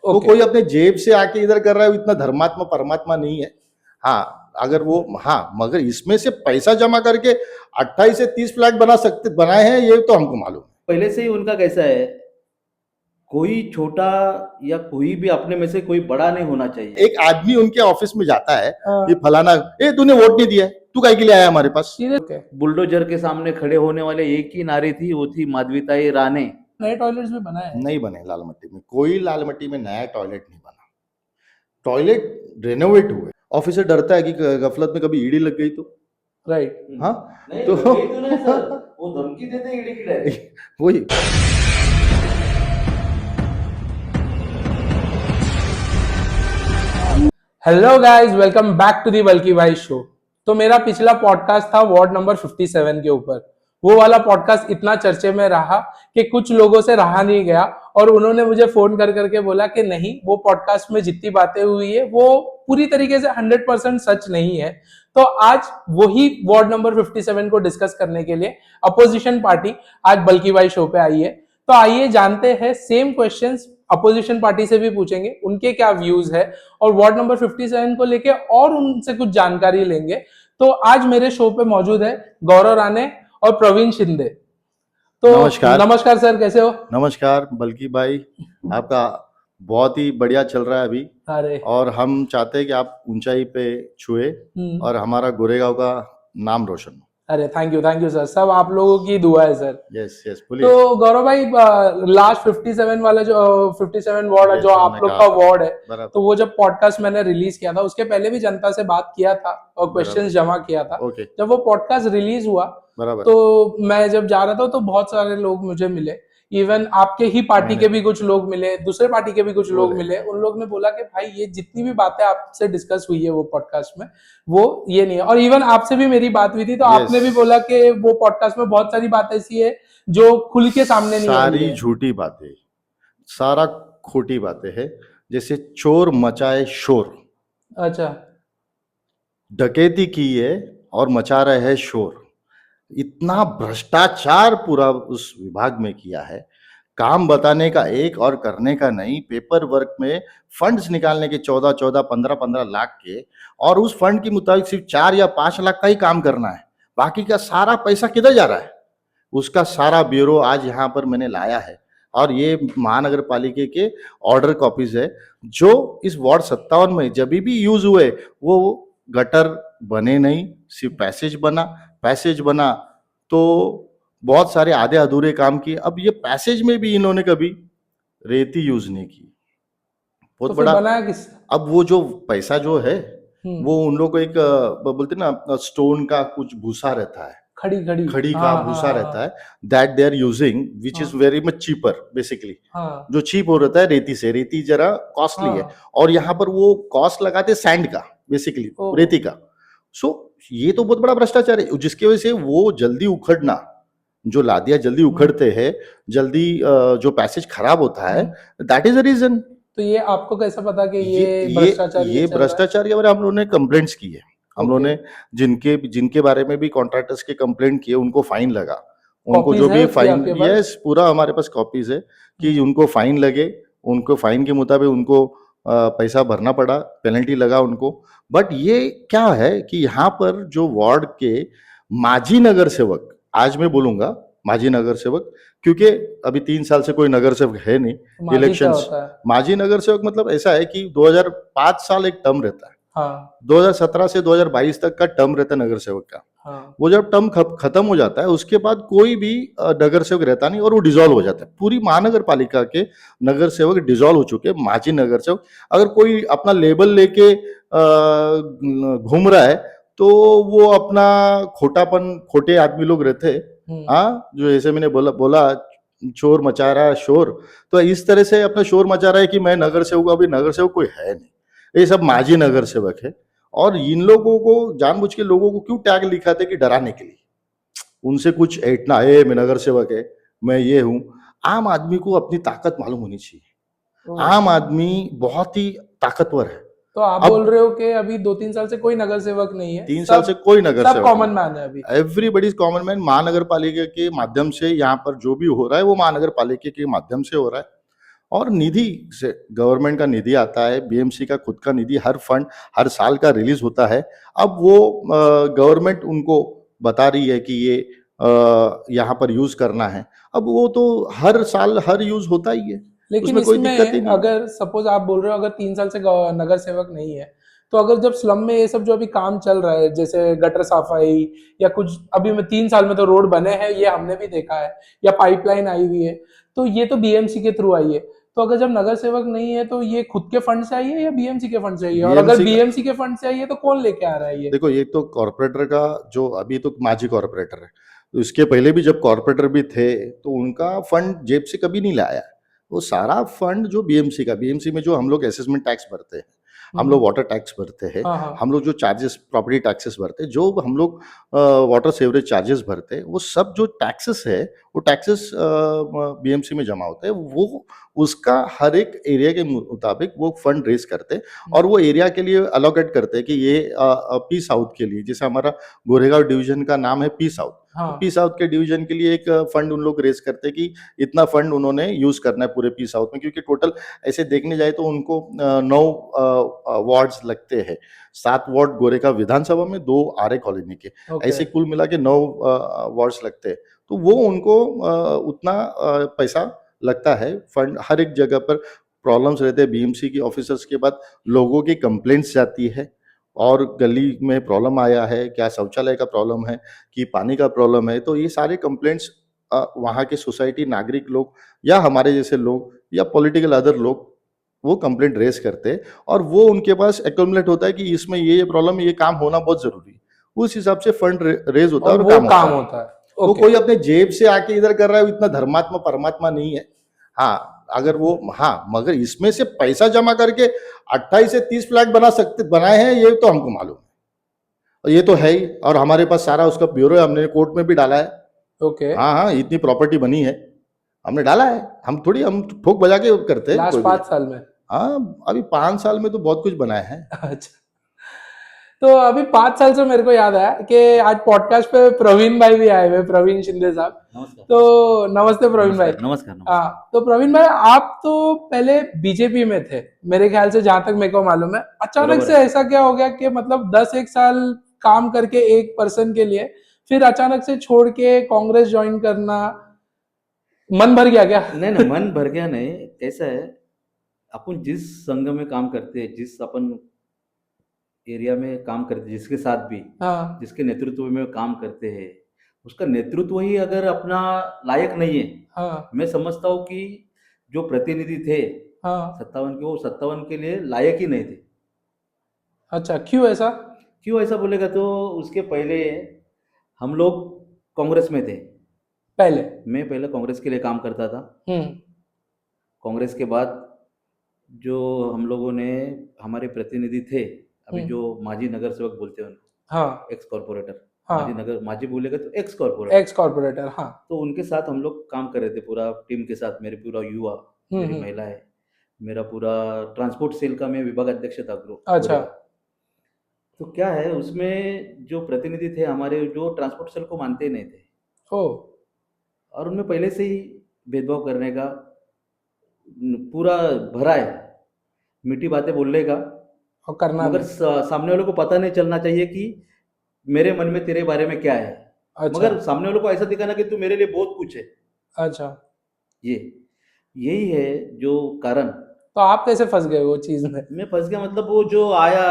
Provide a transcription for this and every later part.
वो कोई अपने जेब से आके इधर कर रहा है, वो इतना धर्मात्मा परमात्मा नहीं है। हाँ, अगर वो, हाँ, मगर इसमें से पैसा जमा करके 28 से 30 फ्लैट बनाए हैं, ये तो हमको मालूम है। पहले से ही उनका कैसा है, कोई छोटा या कोई भी अपने में से कोई बड़ा नहीं होना चाहिए। एक आदमी उनके ऑफिस में जाता है, ये फलाना, तूने वोट नहीं दिया, तू काहे के लिए आया हमारे पास? बुलडोजर के सामने खड़े होने वाले एक ही नारी थी, वो थी माधवीताई राणे। नए टॉयलेट्स भी बनाए हैं? नहीं बने लाल मट्टी में, कोई लाल मट्टी में नया टॉयलेट नहीं बना। टॉयलेट रेनोवेट हुए। ऑफिसर डरता है कि गफलत में कभी ईडी लग गई तो, राइट। हाँ, नहीं, तो नहीं सर, वो धमकी देते हैं ईडी की डायरेक्ट। वही। Hello guys, welcome back to the बल्की भाई शो। तो मेरा पिछला पॉडकास्ट था वार्ड नंबर 57 के ऊपर। वो वाला पॉडकास्ट इतना चर्चे में रहा कि कुछ लोगों से रहा नहीं गया और उन्होंने मुझे फोन कर करके बोला कि नहीं, वो पॉडकास्ट में जितनी बातें हुई है वो पूरी तरीके से 100% सच नहीं है। तो आज वही वार्ड नंबर 57 को डिस्कस करने के लिए अपोजिशन पार्टी आज बल्की भाई शो पे आई है। तो आइए जानते हैं, सेम क्वेश्चंस अपोजिशन पार्टी से भी पूछेंगे, उनके क्या व्यूज है और वार्ड नंबर 57 को लेके और उनसे कुछ जानकारी लेंगे। तो आज मेरे शो पे मौजूद है गौरव राणे और प्रवीण शिंदे। तो नमस्कार सर, कैसे हो? नमस्कार बल्की भाई, आपका बहुत ही बढ़िया चल रहा है अभी। अरे, और हम चाहते हैं कि आप ऊंचाई पे छुए और हमारा गोरेगांव का नाम रोशन हो। अरे थैंक यू सर, सब आप लोगों की दुआ है सर। यस बोलिए। तो गौरव भाई, लास्ट 57 वाला जो 57 वार्ड जो आप लोग का वार्ड है, तो वो जब पॉडकास्ट मैंने रिलीज किया था उसके पहले भी जनता से बात किया था और क्वेश्चंस जमा किया था। जब वो पॉडकास्ट रिलीज हुआ तो मैं जब जा रहा था तो बहुत सारे लोग मुझे मिले, इवन आपके ही पार्टी के भी कुछ लोग मिले, दूसरे पार्टी के भी कुछ लोग मिले। उन लोग ने बोला कि भाई ये जितनी भी बातें आपसे डिस्कस हुई है वो पॉडकास्ट में, वो ये नहीं है। और इवन आपसे भी मेरी बात हुई थी तो आपने भी बोला कि वो पॉडकास्ट में बहुत सारी बातें ऐसी है जो खुल के सामने नहीं आई है। सारी झूठी बातें, सारा खोटी बातें है। जैसे चोर मचाए शोर। अच्छा, डकैती की है और मचा रहे है शोर। इतना भ्रष्टाचार पूरा उस विभाग में किया है, काम बताने का एक और करने का नहीं। पेपर वर्क में फंड्स निकालने के 14 15 लाख के, और उस फंड के मुताबिक सिर्फ 4 या 5 लाख का ही काम करना है। बाकी का सारा पैसा किधर जा रहा है, उसका सारा ब्यूरो आज यहाँ पर मैंने लाया है। और ये महानगर पालिका के ऑर्डर कॉपीज है जो इस वार्ड 57 में जब भी यूज हुए, वो गटर बने नहीं, सिर्फ पैसेज बना तो बहुत सारे आधे अधूरे काम किए। अब ये पैसेज में भी इन्होंने कभी रेती यूज नहीं की। बहुत तो बड़ा बनाया किस? अब वो जो पैसा जो है वो उन लोग को एक बोलते ना, स्टोन का कुछ भूसा रहता है, खड़ी का भूसा रहता है, that they are using, which is very much cheaper basically. जो चीप हो रहता है रेती से, रेती जरा कॉस्टली है, और यहाँ पर वो कॉस्ट लगाते सैंड का, बेसिकली रेती का। सो ये तो बहुत बड़ा भ्रष्टाचार है, जिसकी वजह से वो जल्दी उखड़ना, जो लादिया जल्दी उखड़ते हैं, जल्दी जो पैसेज खराब होता है, दैट इज द रीजन। तो ये आपको कैसा पता कि ये भ्रष्टाचार के बारे में हम लोगों ने कंप्लेंट्स की है। हम लोगों ने जिनके बारे में भी कॉन्ट्रैक्टर्स के कंप्लेंट किए, उनको फाइन लगा। उनको जो भी फाइन, यस, पूरा हमारे पास कॉपीज है कि उनको फाइन लगे, उनको फाइन के मुताबिक उनको पैसा भरना पड़ा, पेनल्टी लगा उनको। बट ये क्या है कि यहाँ पर जो वार्ड के माजी नगर सेवक, आज मैं बोलूंगा माजी नगर सेवक, क्योंकि अभी 3 साल से कोई नगर सेवक है नहीं इलेक्शंस। माजी नगर सेवक मतलब ऐसा है कि 2005 साल एक टर्म रहता है, 2017 से 2022 तक का टर्म रहता है नगर सेवक का। वो जब टर्म खत्म हो जाता है उसके बाद कोई भी नगर सेवक रहता नहीं और वो डिसॉल्व हो जाता है। पूरी महानगर पालिका के नगर सेवक डिसॉल्व हो चुके, माजी नगर सेवक। अगर कोई अपना लेबल लेके घूम रहा है तो वो अपना खोटे आदमी लोग रहते हैं, हाँ, जो ऐसे मैंने बोला चोर मचा रहा है शोर, तो इस तरह से अपना शोर मचा रहा है कि मैं नगर सेवक। अभी नगर सेवक कोई है नहीं, ये सब माजी नगर सेवक है। और इन लोगों को जानबूझ के लोगों को क्यों टैग लिखाते कि डराने के लिए, उनसे कुछ ऐठना है, मैं नगर सेवक है, मैं ये हूं। आम आदमी को अपनी ताकत मालूम होनी चाहिए। आम आदमी बहुत ही ताकतवर है। तो आप बोल रहे हो कि अभी 2-3 साल से कोई नगर सेवक नहीं है? 3 साल से कोई नगर सेवक, कॉमन मैन है अभी। Everybody is common man. महानगर पालिका के माध्यम से यहाँ पर जो भी हो रहा है वो महानगर पालिका के माध्यम से हो रहा है। और निधि से गवर्नमेंट का निधि आता है, बीएमसी का खुद का निधि, हर फंड हर साल का रिलीज होता है। अब वो गवर्नमेंट उनको बता रही है कि ये यहाँ पर यूज करना है। अब वो तो हर साल हर यूज होता ही है, लेकिन उसमें कोई दिक्कत ही इसमें नहीं है। अगर सपोज आप बोल रहे हो अगर 3 साल से नगर सेवक नहीं है, तो अगर जब स्लम में ये सब जो अभी काम चल रहा है जैसे गटर सफाई या कुछ अभी में 3 साल में तो रोड बने हैं ये हमने भी देखा है, या पाइपलाइन आई हुई है, तो ये तो बीएमसी के थ्रू आई है। तो अगर जब नगर सेवक नहीं है तो ये खुद के फंड से आई है या बीएमसी के फंड से आई है, और अगर बीएमसी का बीएमसी के फंड से आई है तो कौन लेके आ रहा है ये? देखो, ये तो कॉर्पोरेटर का जो अभी तो माजी कॉर्पोरेटर है, तो इसके पहले भी जब कॉर्पोरेटर भी थे तो उनका फंड जेब से कभी नहीं लाया। वो सारा फंड जो बीएमसी में जो हम लोग असेसमेंट टैक्स भरते हैं, हम लोग वाटर टैक्स भरते हैं, हाँ हाँ हम लोग जो चार्जेस प्रॉपर्टी टैक्सेस भरते हैं, जो हम लोग वाटर सेवरेज चार्जेस भरते हैं, वो सब जो टैक्सेस है वो टैक्सेस बीएमसी में जमा होते हैं। वो उसका हर एक एरिया के मुताबिक वो फंड रेज करते हैं और वो एरिया के लिए अलोकेट करते हैं कि ये पी साउथ के लिए, जैसे हमारा गोरेगांव डिवीजन का नाम है पी साउथ, तो हाँ पी साउथ के डिवीजन के लिए एक फंड उन लोग रेज करते हैं कि इतना फंड उन्होंने यूज करना है पूरे पी साउथ में, क्योंकि टोटल ऐसे देखने जाए तो उनको 9 वार्ड्स लगते हैं, 7 वार्ड गोरेगांव विधानसभा में, 2 आरए कॉलोनी के, ओके ऐसे कुल मिला के 9 वार्ड्स लगते हैं। तो वो उनको उतना पैसा लगता है। फंड हर एक जगह पर प्रॉब्लम्स रहते हैं, बीएमसी की ऑफिसर्स के बाद लोगों की कंप्लेंट्स जाती है और गली में प्रॉब्लम आया है, क्या शौचालय का प्रॉब्लम है, कि पानी का प्रॉब्लम है, तो ये सारे कंप्लेंट्स वहाँ के सोसाइटी नागरिक लोग या हमारे जैसे लोग या पॉलिटिकल अदर लोग वो कंप्लेंट रेज करते हैं और वो उनके पास एक्यूमुलेट होता है कि इसमें ये प्रॉब्लम है, ये काम होना बहुत जरूरी है। उस हिसाब से फंड रेज होता है और और वो काम काम होता है। होता है। वो ओके कोई अपने जेब से आके इधर कर रहा है, इतना धर्मात्मा परमात्मा नहीं है। हाँ, अगर वो हाँ, मगर इसमें से पैसा जमा करके 28 से 30 फ्लैट बनाए हैं, ये तो हमको मालूम है। और ये तो है ही, और हमारे पास सारा उसका ब्यूरो है, हमने कोर्ट में भी डाला है। ओके हाँ हाँ, इतनी प्रॉपर्टी बनी है, हमने डाला है। हम ठोक बजा के करते हैं लास्ट कोई भी। 5 साल में? हाँ, अभी 5 साल में तो बहुत कुछ बनाया है। अच्छा, तो अभी 5 साल से मेरे को याद आया कि आज पॉडकास्ट पे प्रवीण भाई भी आए हुए, प्रवीण शिंदे साहब। नमस्कार। तो नमस्ते प्रवीण भाई। नमस्कार नमस्कार। हाँ, तो प्रवीण भाई आप तो पहले बीजेपी में थे मेरे ख्याल से, जहां तक मेरे को मालूम है। अचानक बरोबर से है। ऐसा क्या हो गया कि मतलब 10-1 साल काम करके एक पर्सन के लिए फिर अचानक से छोड़ के कांग्रेस ज्वाइन करना, मन भर गया क्या? नहीं नहीं, मन भर गया नहीं। कैसा है, अपन जिस संघ में काम करते हैं, जिस अपन एरिया में काम करते हैं, जिसके साथ भी, हाँ जिसके नेतृत्व में काम करते हैं, उसका नेतृत्व ही अगर अपना लायक नहीं है, हाँ मैं समझता हूँ कि जो प्रतिनिधि थे हाँ। 57 के, वो 57 के लिए लायक ही नहीं थे। अच्छा, क्यों ऐसा? क्यों ऐसा बोलेगा, तो उसके पहले हम लोग कांग्रेस में थे। पहले? मैं पहले कांग्रेस के लिए काम करता था। हम्म। कांग्रेस के बाद जो हम लोगों ने, हमारे प्रतिनिधि थे अभी, जो माजी नगर सेवक बोलते हैं उनको, हाँ एक्स कॉर्पोरेटर, हाँ, माजी बोलेगा तो एक्स कॉर्पोरेटर, एक्स कॉर्पोरेटर, हाँ। तो उनके साथ हम लोग काम कर रहे थे पूरा टीम के साथ। मेरे पूरा युवा, मेरी महिला है, मेरा पूरा ट्रांसपोर्ट सेल का मैं विभाग अध्यक्ष था अच्छा। गोरेगा। तो क्या है, उसमें जो प्रतिनिधि थे हमारे, जो ट्रांसपोर्ट सेल को मानते ही नहीं थे, ओ। और उनमें पहले से ही भेदभाव करने का पूरा भरा है, मीठी बातें बोलने का, और करना मगर नहीं। सामने वाले को पता नहीं चलना चाहिए कि मेरे मन में तेरे बारे में क्या है। अच्छा मगर सामने वाले को ऐसा दिखाना कि तू मेरे लिए बहुत कुछ है। अच्छा। ये यही है जो कारण। तो आप कैसे फंस गए वो चीज में? मैं फंस गया, मतलब वो जो आया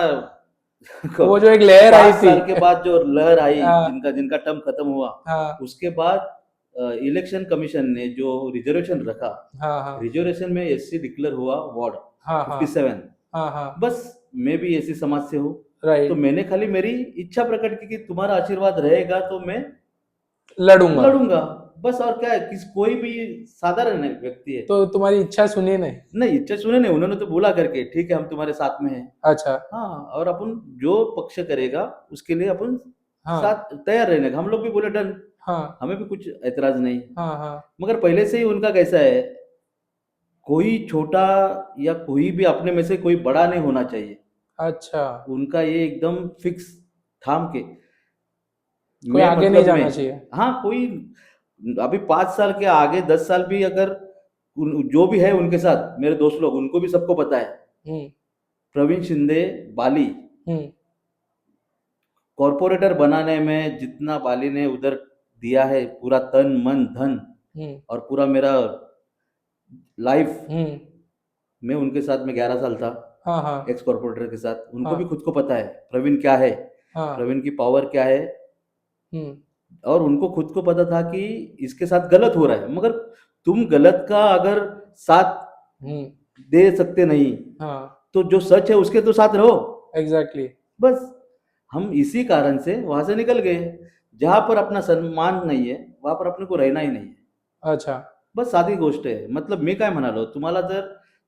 वो जो एक लहर आई 5 थी। साल के बाद जो लहर आई, हाँ जिनका टर्म खत्म हुआ, हाँ उसके बाद इलेक्शन कमीशन ने जो रिजर्वेशन रखा, हाँ हाँ रिजर्वेशन में एससी डिक्लेयर हुआ वार्ड हाँ हाँ 57। हाँ हाँ। बस मैं भी एसी समाज से हूँ, तो राइट। मैंने खाली मेरी इच्छा प्रकट की कि तुम्हारा आशीर्वाद रहेगा तो मैं लड़ूंगा। लड़ूंगा। बस, और क्या है, कोई भी साधारण व्यक्ति है। तो तुम्हारी इच्छा सुनी नहीं? नहीं, इच्छा सुने नहीं, उन्होंने तो बोला करके ठीक है हम तुम्हारे साथ में हैं। अच्छा। हाँ, और अपन जो पक्ष करेगा उसके लिए अपन हाँ साथ तैयार रहने का। हम लोग भी बोले डन, हाँ हमें भी कुछ ऐतराज नहीं। हाँ हाँ। मगर पहले से ही उनका कैसा है, कोई छोटा या कोई भी अपने में से कोई बड़ा नहीं होना चाहिए। अच्छा, उनका ये एकदम फिक्स ठाम के, कोई आगे नहीं जाना चाहिए। हाँ, कोई अभी 5 साल के आगे 10 साल भी अगर जो भी है उनके साथ मेरे दोस्त लोग, उनको भी सबको पता है। हम्म प्रवीण शिंदे बाली हम्म कॉर्पोरेटर बनाने में जितना बाली ने उधर दिया है, पूरा तन मन धन हम्म और पूरा मेरा लाइफ, हम्म मैं उनके साथ में 11 साल था हाँ हाँ एक्स कॉर्पोरेटर के साथ। उनको भी हाँ खुद को पता है प्रवीण क्या है, हाँ प्रवीण की पावर क्या है, हम्म और उनको खुद को पता था कि इसके साथ गलत हो रहा है, मगर तुम गलत का अगर साथ हम्म दे सकते नहीं हाँ तो जो सच है उसके तो साथ रहो। एग्जैक्टली बस हम इसी कारण से वहां से निकल गए। जहां पर अपना सम्मान नाही आहे वहां पर अपने को रहना ही नाही आहे। अच्छा बस साधी गोष्ट आहे। मतलब मी काय म्हणालो तुम्हाला, जर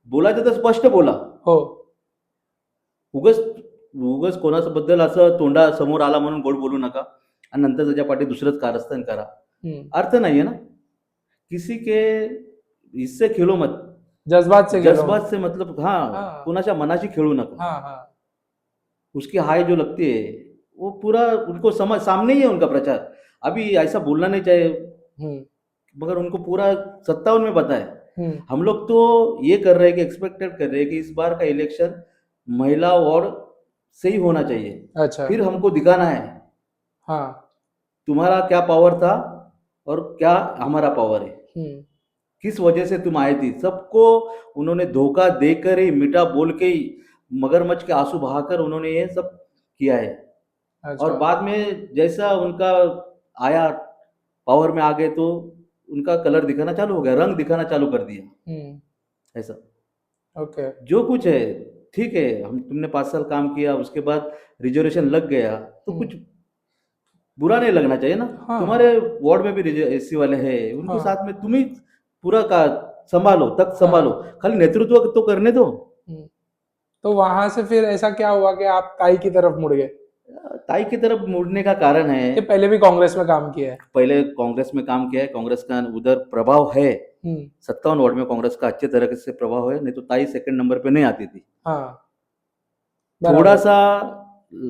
बोलायचं तर स्पष्ट बोला. हो उगच उगच कोणाबद्दल असं तोंडा समोर आला म्हणून गोड बोलू नका आणि नंतर त्याच्या पाठी दुसरंच कारस्थान करा. अर्थ नाहीये ना. किसी के इससे खेलो मत. जज्बात से खेलो जज्बात से मतलब हाँ, हाँ कोणाच्या मनाशी खेळू नका. हाँ हाँ उसकी हाय जो लगती है वो पूरा उनको समझ सामने ही है उनका प्रचार. अभी ऐसा बोलना नहीं चाहिए हम्म मगर उनको पूरा 57 में पता है. हम्म हम लोग तो ये कर रहे हैं कि एक्सपेक्टेड कर रहे हैं कि इस बार का इलेक्शन महिला वार्ड से ही होना चाहिए. अच्छा फिर हमको दिखाना है हाँ तुम्हारा क्या पावर था और क्या हमारा पावर है, हम्म किस वजह से तुम आए थी. सबको उन्होंने धोखा देकर ही, मीठा बोल के ही, मगरमच्छ के आंसू बहाकर उन्होंने ये सब किया है. और अच्छा बाद में जैसा उनका आया, पावर में आ गए तो उनका कलर दिखाना चालू हो गया, रंग दिखाना चालू कर दिया. ऐसा ओके जो कुछ है ठीक है. हम तुमने 5 साल काम किया, उसके बाद रिजर्वेशन लग गया तो कुछ बुरा नहीं लगना चाहिए ना. हाँ तुम्हारे वार्ड में भी एससी वाले हैं, उनको हाँ साथ में तुम ही पूरा का संभालो, तक संभालो. खाली नेतृत्व तो करने दो. तो वहां से फिर ऐसा क्या हुआ कि आप ताई की तरफ मुड़ गए ताई की तरफ मुड़ने का कारण कि है, पहले भी कांग्रेस में काम किया है पहले कांग्रेस में काम किया है, कांग्रेस का उधर प्रभाव है. हम्म 57 वार्ड में कांग्रेस का अच्छे तरह से प्रभाव है, नहीं तो ताई सेकंड नंबर पे नहीं आती थी. हाँ थोड़ा बराबर सा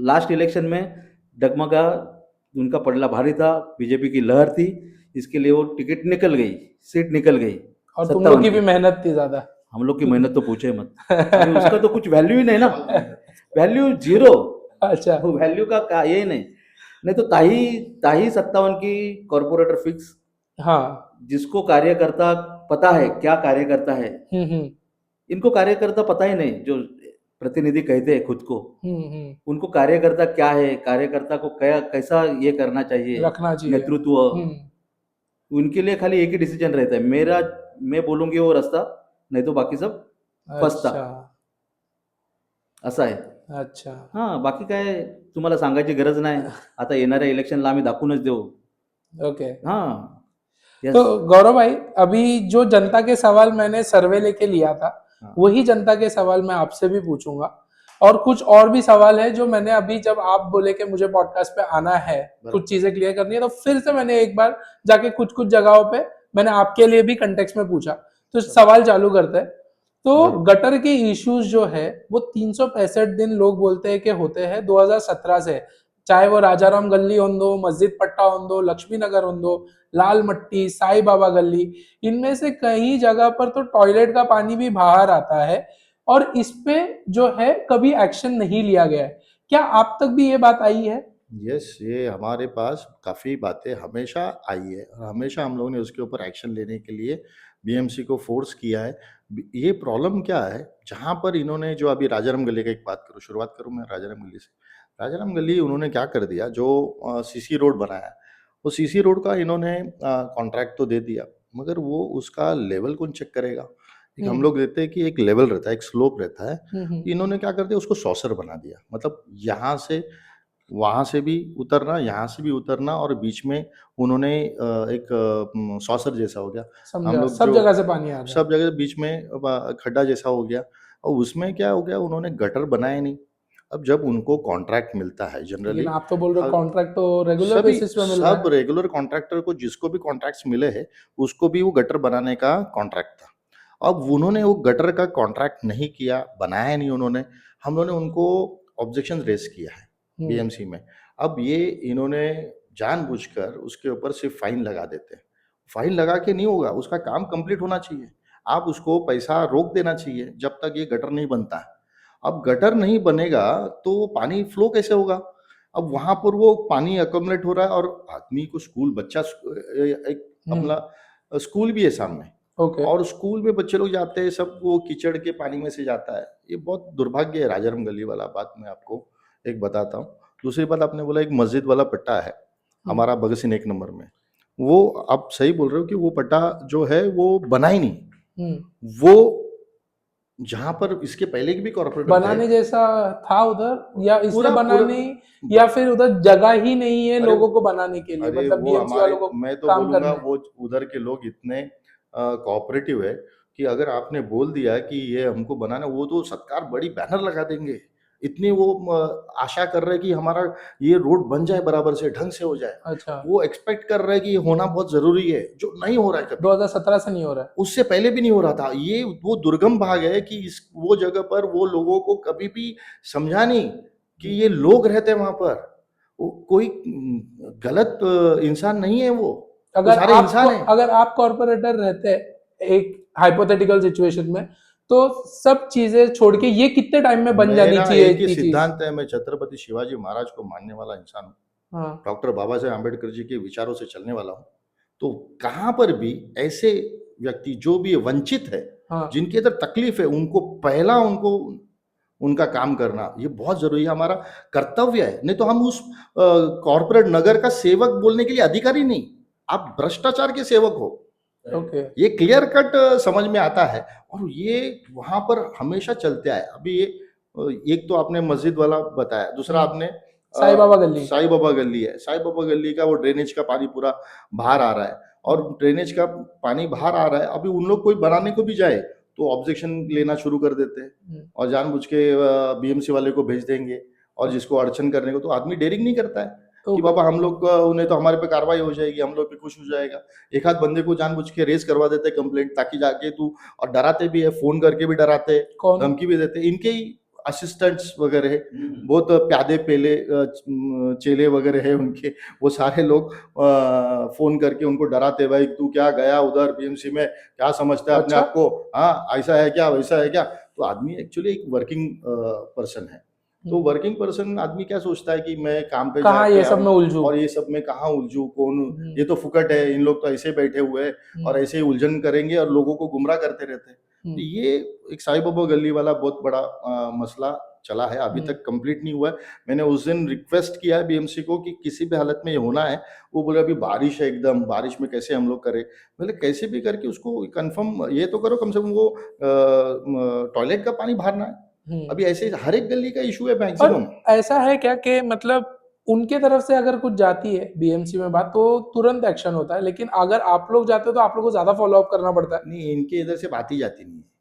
लास्ट इलेक्शन में डगमगा, उनका पलड़ा भारी था, बीजेपी की लहर थी, इसके लिए वो टिकट निकल गई, सीट निकल गई. और तुम लोग 57 की भी की. मेहनत थी ज्यादा हम लोग की मेहनत तो पूछे मत. अरे उसका तो कुछ वैल्यू ही नहीं ना. Value zero. अच्छा वैल्यू का यही नहीं. नहीं तो ताही ताही 57 की कॉर्पोरेटर फिक्स, हाँ जिसको कार्यकर्ता पता है क्या कार्यकर्ता है. हम्म इनको कार्यकर्ता पता ही नहीं, जो प्रतिनिधि कहते हैं खुद को. हम्म उनको कार्यकर्ता क्या है, कार्यकर्ता को क्या कैसा ये करना चाहिए, रखना चाहिए नेतृत्व, उनके लिए खाली एक ही डिसीजन रहता है, मेरा, मैं बोलूंगी वो रास्ता, नहीं तो बाकी सब फसता. अच्छा असं आहे. अच्छा हा, बाकी काय तुम्हाला सांगायची गरज नाही. आता येणाऱ्या इलेक्शनला आम्ही दाखवूनच देऊ. ओके हा. Yes. तो गौरव भाई अभी जो जनता के सवाल मैंने सर्वे लेके लिया था हाँ. वही जनता के सवाल मैं आपसे भी पूछूंगा और कुछ और भी सवाल है जो मैंने अभी जब आप बोले कि मुझे पॉडकास्ट पे आना है कुछ चीजें क्लियर करनी है तो फिर से मैंने एक बार जाके कुछ कुछ जगहों पे मैंने आपके लिए भी कंटेक्स्ट में पूछा. तो सवाल चालू करते हैं. तो गटर के इश्यूज जो है वो 365 दिन लोग बोलते हैं कि होते हैं 2017 से, चाहे वो राजाराम गली होंदो, मस्जिद पट्टा होंदो, लक्ष्मी नगर होंदो, लाल मट्टी, साई बाबा गली, इनमें से कई जगह पर तो टॉयलेट का पानी भी बाहर आता है और इस पे जो है कभी एक्शन नहीं लिया गया है. क्या आप तक भी ये बात आई है? यस, ये हमारे पास काफ़ी बातें हमेशा आई है और हमेशा हम लोगों ने उसके ऊपर एक्शन लेने के लिए बीएमसी को फोर्स किया है. ये प्रॉब्लम क्या है, जहाँ पर इन्होंने जो अभी राजाराम गली का एक बात करूँ, शुरुआत करूँ मैं राजाराम गली से. राजाराम गली उन्होंने क्या कर दिया, जो सीसी रोड बनाया, वो सीसी रोड का इन्होंने कॉन्ट्रैक्ट तो दे दिया, मगर वो उसका लेवल कौन चेक करेगा. एक हम लोग देते हैं कि एक लेवल रहता है, एक स्लोप रहता है. इन्होंने क्या कर दिया, उसको सॉसर बना दिया. मतलब यहाँ से वहाँ से भी उतरना, यहाँ से भी उतरना और बीच में उन्होंने एक सॉसर जैसा हो गया. हम समझा, लोग सब जो जगह से पानी आ रहा है. सब जगह बीच में खड्डा जैसा हो गया और उसमें क्या हो गया, उन्होंने गटर बनाए नहीं. अब जब उनको कॉन्ट्रैक्ट मिलता है जनरली, लेकिन आप तो बोल रहे हो अब कॉन्ट्रैक्ट तो रेगुलर सभी बेसिस पे मिल रहा सब है. रेगुलर कॉन्ट्रैक्टर को जिसको भी कॉन्ट्रैक्ट्स मिले हैं, उसको भी वो गटर बनाने का कॉन्ट्रैक्ट था. अब उन्होंने वो गटर का कॉन्ट्रैक्ट नहीं किया, बनाया नहीं उन्होंने. हम लोगों ने उनको ऑब्जेक्शन रेज किया है बीएमसी में. अब ये इन्होंने जानबूझकर उसके ऊपर सिर्फ फाइन लगा देते हैं. फाइन लगा के नहीं होगा, उसका काम कंप्लीट होना चाहिए. आप उसको पैसा रोक देना चाहिए जब तक ये गटर नहीं बनता है। अब गटर नहीं बनेगा तो पानी फ्लो कैसे होगा? अब वहाँ पर वो पानी अकोमोडेट हो रहा है और आदमी को स्कूल बच्चा एक अपना स्कूल भी है सामने ओके और स्कूल में बच्चे लोग जाते हैं, सब वो कीचड़ के पानी में से जाता है। ये बहुत दुर्भाग्य है। राजाराम गली वाला बात मैं आपको एक बताता हूँ। दूसरी बात आपने बोला एक मस्जिद वाला पट्टा है हमारा भगत सिंह 1 नंबर में। वो आप सही बोल रहे हो कि वो पट्टा जो है वो बना ही नहीं। वो जहाँ पर इसके पहले के भी कॉर्पोरेटर थे, बनाने जैसा था उधर, या इसलिए पूरा बना पूरा नहीं, या फिर उधर जगह ही नहीं है अरे लोगों को बनाने के लिए, अरे मतलब वो बीएमसी हमारे वालों को मैं तो काम बोलूंगा करने। वो उधर के लोग इतने कोऑपरेटिव है कि अगर आपने बोल दिया कि ये हमको बनाना, वो तो सत्कार बड़ी बैनर लगा देंगे। इतनी वो आशा कर रहे हैं कि हमारा ये रोड बन जाए, बराबर से ढंग से हो जाए। अच्छा, वो एक्सपेक्ट कर रहे हैं कि ये होना बहुत जरूरी है, जो नहीं हो रहा है कभी। 2017 से नहीं हो रहा है। उससे पहले भी नहीं हो रहा था। ये वो दुर्गम भाग है कि वो जगह पर वो लोगों को कभी भी समझा नहीं कि ये लोग रहते हैं वहां पर। वो कोई गलत इंसान नहीं है। वो सारे इंसान है। अगर आप कॉर्पोरेटर रहते एक हाइपोथेटिकल सिचुएशन में, तो सब चीजें छोड़ के ये कितने टाइम में बन जानी मेरा चाहिए एक ही इतनी चीज? सिद्धांत है, मैं छत्रपति शिवाजी महाराज को मानने वाला इंसान हूँ, हाँ, डॉक्टर बाबा साहेब आम्बेडकर जी के विचारों से चलने वाला हूँ। तो कहाँ पर भी ऐसे व्यक्ति जो भी वंचित है, हाँ, जिनके अंदर तकलीफ है, उनको पहला उनको उनका काम करना ये बहुत जरूरी है, हमारा कर्तव्य है। नहीं तो हम उस कॉर्पोरेट नगर का सेवक बोलने के लिए अधिकारी नहीं, आप भ्रष्टाचार के सेवक हो। ओके, ये क्लियर कट समझ में आता है और ये वहां पर हमेशा चलते आए। अभी ये एक तो आपने मस्जिद वाला बताया, दूसरा आपने साईं बाबा गली। साईं बाबा गली है। साईं बाबा गली का वो ड्रेनेज का पानी पूरा बाहर आ रहा है और ड्रेनेज का पानी बाहर आ रहा है। अभी उन लोग कोई बनाने को भी जाए तो ऑब्जेक्शन लेना शुरू कर देते हैं और जानबूझ के बीएमसी वाले को भेज देंगे और जिसको अड़चन करने को, तो आदमी डेयरिंग नहीं करता है कि बाबा हम लोग उन्हें तो हमारे पे कार्रवाई हो जाएगी, हम लोग पे कुछ हो जाएगा। एक आध बंदे को जानबूझ के रेस करवा देते कंप्लेंट ताकि जाके तू, और डराते भी है, फोन करके भी डराते हैं, कौन? धमकी भी देते हैं। इनके ही असिस्टेंट्स वगैरह है, बहुत प्यादे पेले चेले वगैरह है उनके, वो सारे लोग फोन करके उनको डराते, भाई तू क्या गया उधर बीएमसी में, क्या समझता है अपने अच्छा? आप को, हाँ ऐसा है क्या वैसा है क्या। तो आदमी एक्चुअली एक वर्किंग पर्सन है। तो वर्किंग पर्सन आदमी क्या सोचता है कि मैं काम पे कहाँ जाके ये सब में उलझू? और ये सब में कहाँ उलझू, कौन, ये तो फुकट है, इन लोग तो ऐसे बैठे हुए हैं और ऐसे ही उलझन करेंगे और लोगों को गुमराह करते रहते हैं। तो ये एक साईं बाबा गली वाला बहुत बड़ा मसला चला है, अभी तक कंप्लीट नहीं हुआ है। मैंने उस दिन रिक्वेस्ट किया है बीएमसी को कि किसी भी हालत में ये होना है। वो बोले अभी बारिश है, एकदम बारिश में कैसे हम लोग करें। बोले कैसे भी करके उसको कंफर्म ये तो करो, कम से कम वो टॉयलेट का पानी भरना है। अभी ऐसे हर एक गली का इशू है मैक्सिमम। ऐसा है क्या कि मतलब उनके तरफ से अगर कुछ जाती है बीएमसी में बात, तो तुरंत एक्शन होता है, लेकिन अगर आप लोग जाते हो तो आप लोग को ज्यादा फॉलो अप करना पड़ता है? नहीं, इनके इधर से बात ही जाती नहीं है।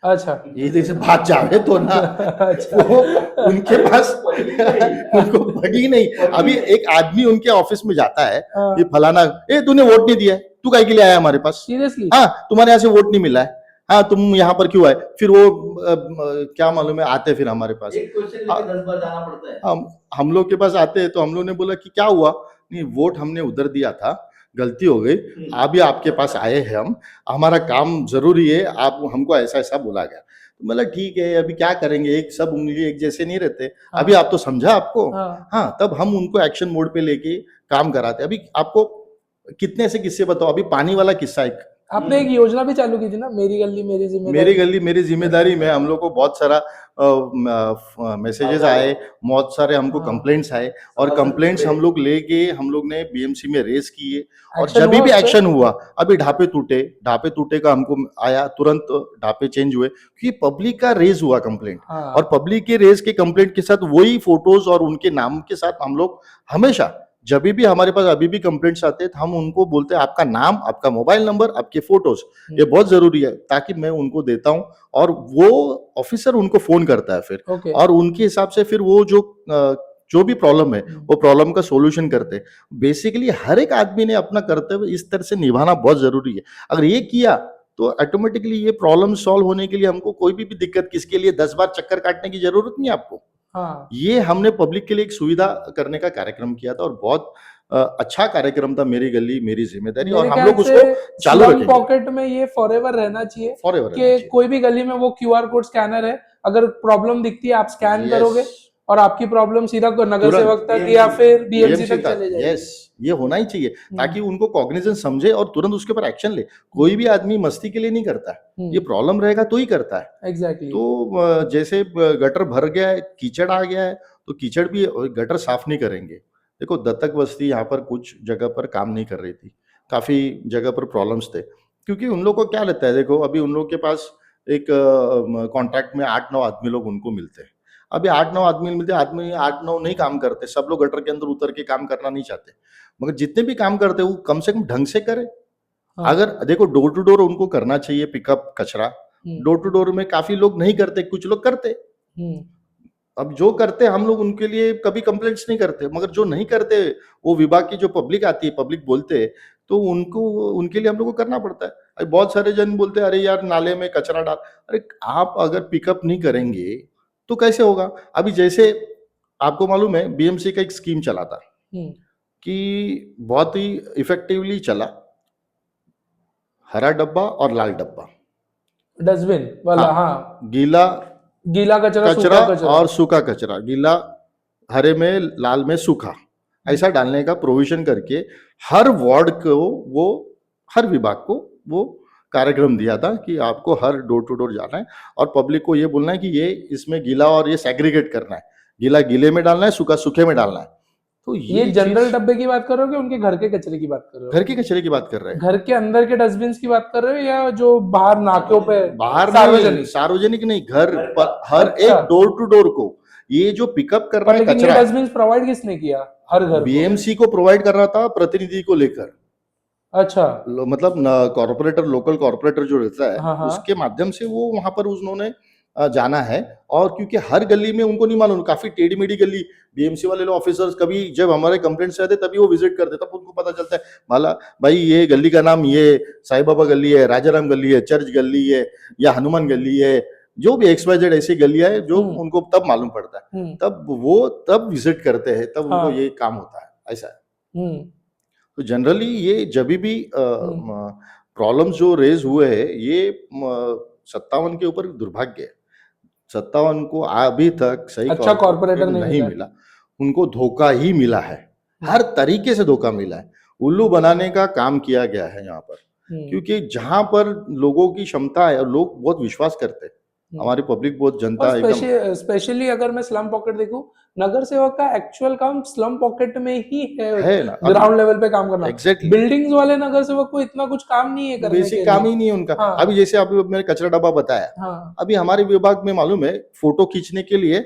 अच्छा, ये इधर से बात जावे तो ना अच्छा। वो उनके पास उनको पड़ी नहीं। अभी एक आदमी उनके ऑफिस में जाता है, हाँ। ये फलाना, ए तूने वोट नहीं दिया है, तू काहे के लिए आया हमारे पास, सीरियसली? हाँ तुम्हारे यहाँ से वोट नहीं मिला है, हाँ तुम यहाँ पर क्यों आए। फिर वो क्या मालूम है, आते फिर हमारे पास, एक क्वेश्चन लेके 10 बार जाना पड़ता है। हम लोग के पास आते हैं तो हम लोग ने बोला कि क्या हुआ, नहीं वोट हमने उधर दिया था, गलती हो गई, अभी आपके पास आए हैं हम, हमारा काम जरूरी है, आप हमको ऐसा ऐसा बोला गया। तो मतलब ठीक है, अभी क्या करेंगे, एक सब उंगली एक जैसे नहीं रहते। हाँ। अभी आप तो समझा आपको, हाँ। हाँ तब हम उनको एक्शन मोड पे लेके काम कराते। अभी आपको कितने से किस्से बताओ, अभी पानी वाला किस्सा एक, आपने एक योजना भी चालू की थी ना, मेरी गली मेरी जिम्मेदारी। मेरी गली मेरी जिम्मेदारी में हम लोग को बहुत सारा मैसेजेस आए, बहुत सारे हमको हाँ। कंप्लेंट्स आए और कंप्लेंट्स हम लोग लेके हम लोग ने बीएमसी में रेस किए और Action जब हुआ भी उस पे? एक्शन हुआ, अभी ढापे टूटे का हमको आया, तुरंत ढापे चेंज हुए क्योंकि पब्लिक का रेज हुआ कंप्लेंट। हाँ। और पब्लिक के रेज के कंप्लेंट के साथ वही फोटोज और उनके नाम के साथ हम लोग हमेशा, जब भी हमारे पास अभी भी कंप्लेंट्स आते हैं तो हम उनको बोलते हैं आपका नाम, आपका मोबाइल नंबर, आपके फोटोज, ये बहुत जरूरी है, ताकि मैं उनको देता हूं और वो ऑफिसर उनको फोन करता है फिर, ओके। और उनके हिसाब से फिर वो जो भी प्रॉब्लम है वो प्रॉब्लम का सॉल्यूशन करते हैं। बेसिकली हर एक आदमी ने अपना कर्तव्य इस तरह से निभाना बहुत जरूरी है। अगर ये किया तो ऑटोमेटिकली ये प्रॉब्लम सॉल्व होने के लिए हमको कोई भी दिक्कत, किसके लिए 10 बार चक्कर काटने की जरूरत नहीं है आपको। हाँ। ये हमने पब्लिक के लिए एक सुविधा करने का कार्यक्रम किया था और बहुत अच्छा कार्यक्रम था, मेरी गली मेरी जिम्मेदारी, और मेरे हम ख्याल लोग से उसको चालू स्लम रखेंगे पॉकेट में ये फॉरएवर रहना चाहिए फॉरएवर कि कोई भी गली में वो क्यूआर कोड स्कैनर है, अगर प्रॉब्लम दिखती है आप स्कैन करोगे और आपकी प्रॉब्लम सीधा नगर सेवक तक या फिर बीएमसी तक चले जाएगी। यस, ये होना ही चाहिए ताकि उनको कॉग्निजेंस समझे और तुरंत उसके ऊपर एक्शन ले। कोई भी आदमी मस्ती के लिए नहीं करता है, ये प्रॉब्लम रहेगा तो ही करता है। एग्जैक्टली। तो जैसे गटर भर गया है, कीचड़ आ गया है, तो कीचड़ भी गटर साफ नहीं करेंगे। देखो दत्तक बस्ती यहाँ पर कुछ जगह पर काम नहीं कर रही थी, काफी जगह पर प्रॉब्लम्स थे, क्योंकि उन लोगों को क्या लगता है, देखो अभी उन लोगों के पास एक कॉन्ट्रैक्ट में 8-9 आदमी लोग उनको मिलते हैं। अभी 8-9 आदमी मिलते हैं, आदमी 8-9 नहीं काम करते, सब लोग गटर के अंदर उतर के काम करना नहीं चाहते, मगर जितने भी काम करते हैं वो कम से कम ढंग से करे। हाँ। अगर देखो डोर टू डोर उनको करना चाहिए पिकअप कचरा, डोर टू डोर में काफी लोग नहीं करते, कुछ लोग करते। अब जो करते हम लोग उनके लिए कभी कंप्लेंट्स नहीं करते, मगर जो नहीं करते वो विभाग की जो पब्लिक आती है, पब्लिक बोलते हैं, तो उनको उनके लिए हम लोग को करना पड़ता है। अरे बहुत सारे जन बोलते हैं अरे यार नाले में कचरा डाल, अरे आप अगर पिकअप नहीं करेंगे तो कैसे होगा। अभी जैसे आपको मालूम है बीएमसी का एक स्कीम चला था कि बहुत ही इफेक्टिवली चला, हरा डब्बा और लाल डब्बा, डस्टबिन वाला। हाँ, गीला गीला कचरा, कचरा सूखा कचरा और सूखा कचरा, गीला हरे में, लाल में सूखा, ऐसा डालने का प्रोविजन करके हर वार्ड को वो, हर विभाग को वो कार्यक्रम दिया था कि आपको हर डोर टू डोर जाना है और पब्लिक को ये बोलना है कि ये इसमें गीला और ये सेग्रीगेट करना है, गीला गीले में डालना है, सूखा सूखे में डालना है। तो ये जनरल डब्बे की बात कर रहे हो कि उनके घर के कचरे की बात कर रहे हो? घर के कचरे की बात कर रहे हैं। घर के अंदर के डस्टबिन की बात कर रहे हो या जो बाहर नाकों पे? बाहर सार्वजनिक? सार्वजनिक नहीं, घर पर हर अच्छा। एक डोर टू डोर को ये जो पिकअप कर रहा है लेकिन ये कचरा, डस्टबिन प्रोवाइड किसने किया हर घर को? बीएमसी को प्रोवाइड कर रहा था प्रतिनिधि को लेकर। अच्छा। मतलब कॉर्पोरेटर, लोकल कॉर्पोरेटर जो रहता है, हाँ, हाँ। उसके माध्यम से वो वहां पर उन्होंने जाना है। और क्योंकि हर गली में उनको नहीं मालूम, काफी टेढ़ी मेढ़ी गली, बीएमसी वाले लोग ऑफिसर्स कभी जब हमारे कंप्लेंट्स आते तभी वो विजिट करते, तब उनको पता चलता है माला भाई ये गली का नाम ये साई बाबा गली है, राजाराम गली है, चर्च गली है या हनुमान गली है, जो भी XYZ ऐसी गलियां है जो उनको तब मालूम पड़ता है, तब वो तब विजिट करते हैं, तब उनको ये काम होता है, ऐसा है। तो जनरली ये जब भी प्रॉब्लम्स जो रेज हुए हैं, ये 57 के ऊपर दुर्भाग्य है। 57 को अभी तक सही अच्छा कॉर्पोरेटर नहीं मिला, उनको धोखा ही मिला है, हर तरीके से धोखा मिला है, उल्लू बनाने का काम किया गया है यहाँ पर। क्योंकि जहां पर लोगों की क्षमता है और लोग बहुत विश्वास करते हैं, हमारी पब्लिक बहुत जनता एकदम, स्पेशली अगर मैं स्लम पॉकेट देखूं, नगर सेवक का एक्चुअल काम स्लम पॉकेट में ही है ना, ग्राउंड लेवल पे काम करना। एग्जैक्टली। बिल्डिंग्स वाले नगर सेवक को इतना कुछ काम नहीं है करने बेसिक काम ही नहीं है उनका। हाँ। अभी जैसे आप मैंने कचरा डब्बा बताया, हाँ। अभी हमारे विभाग में मालूम है फोटो खींचने के लिए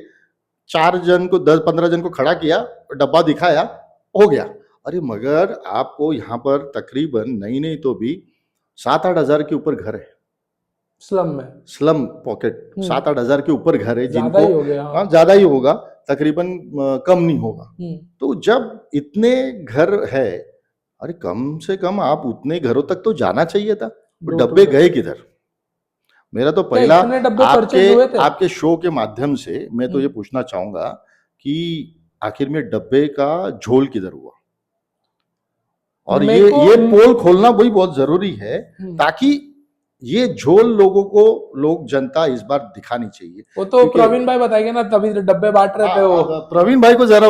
4 जन को 10-15 जन को खड़ा किया, डब्बा दिखाया, हो गया। अरे मगर आपको यहाँ पर तकरीबन नहीं तो भी 7-8 हजार के ऊपर घर है स्लम में, स्लम पॉकेट 7-8 हजार के ऊपर घर है जिनको, ही हो गया। हाँ। ज्यादा ही होगा, तकरीबन कम नहीं होगा। तो जब इतने घर है, अरे कम से कम आप उतने घरों तक तो जाना चाहिए था, डब्बे गए किधर? मेरा तो पहला आपके शो के माध्यम से मैं तो ये पूछना चाहूंगा कि आखिर में डब्बे का झोल किधर हुआ? और ये पोल खोलना वही बहुत जरूरी है, ताकि ये झोल लोगों को, लोग जनता इस बार दिखानी चाहिए। वो तो प्रवीण भाई बताएंगे ना, तभी डब्बे बांट रहे थे वो। प्रवीण भाई को जरा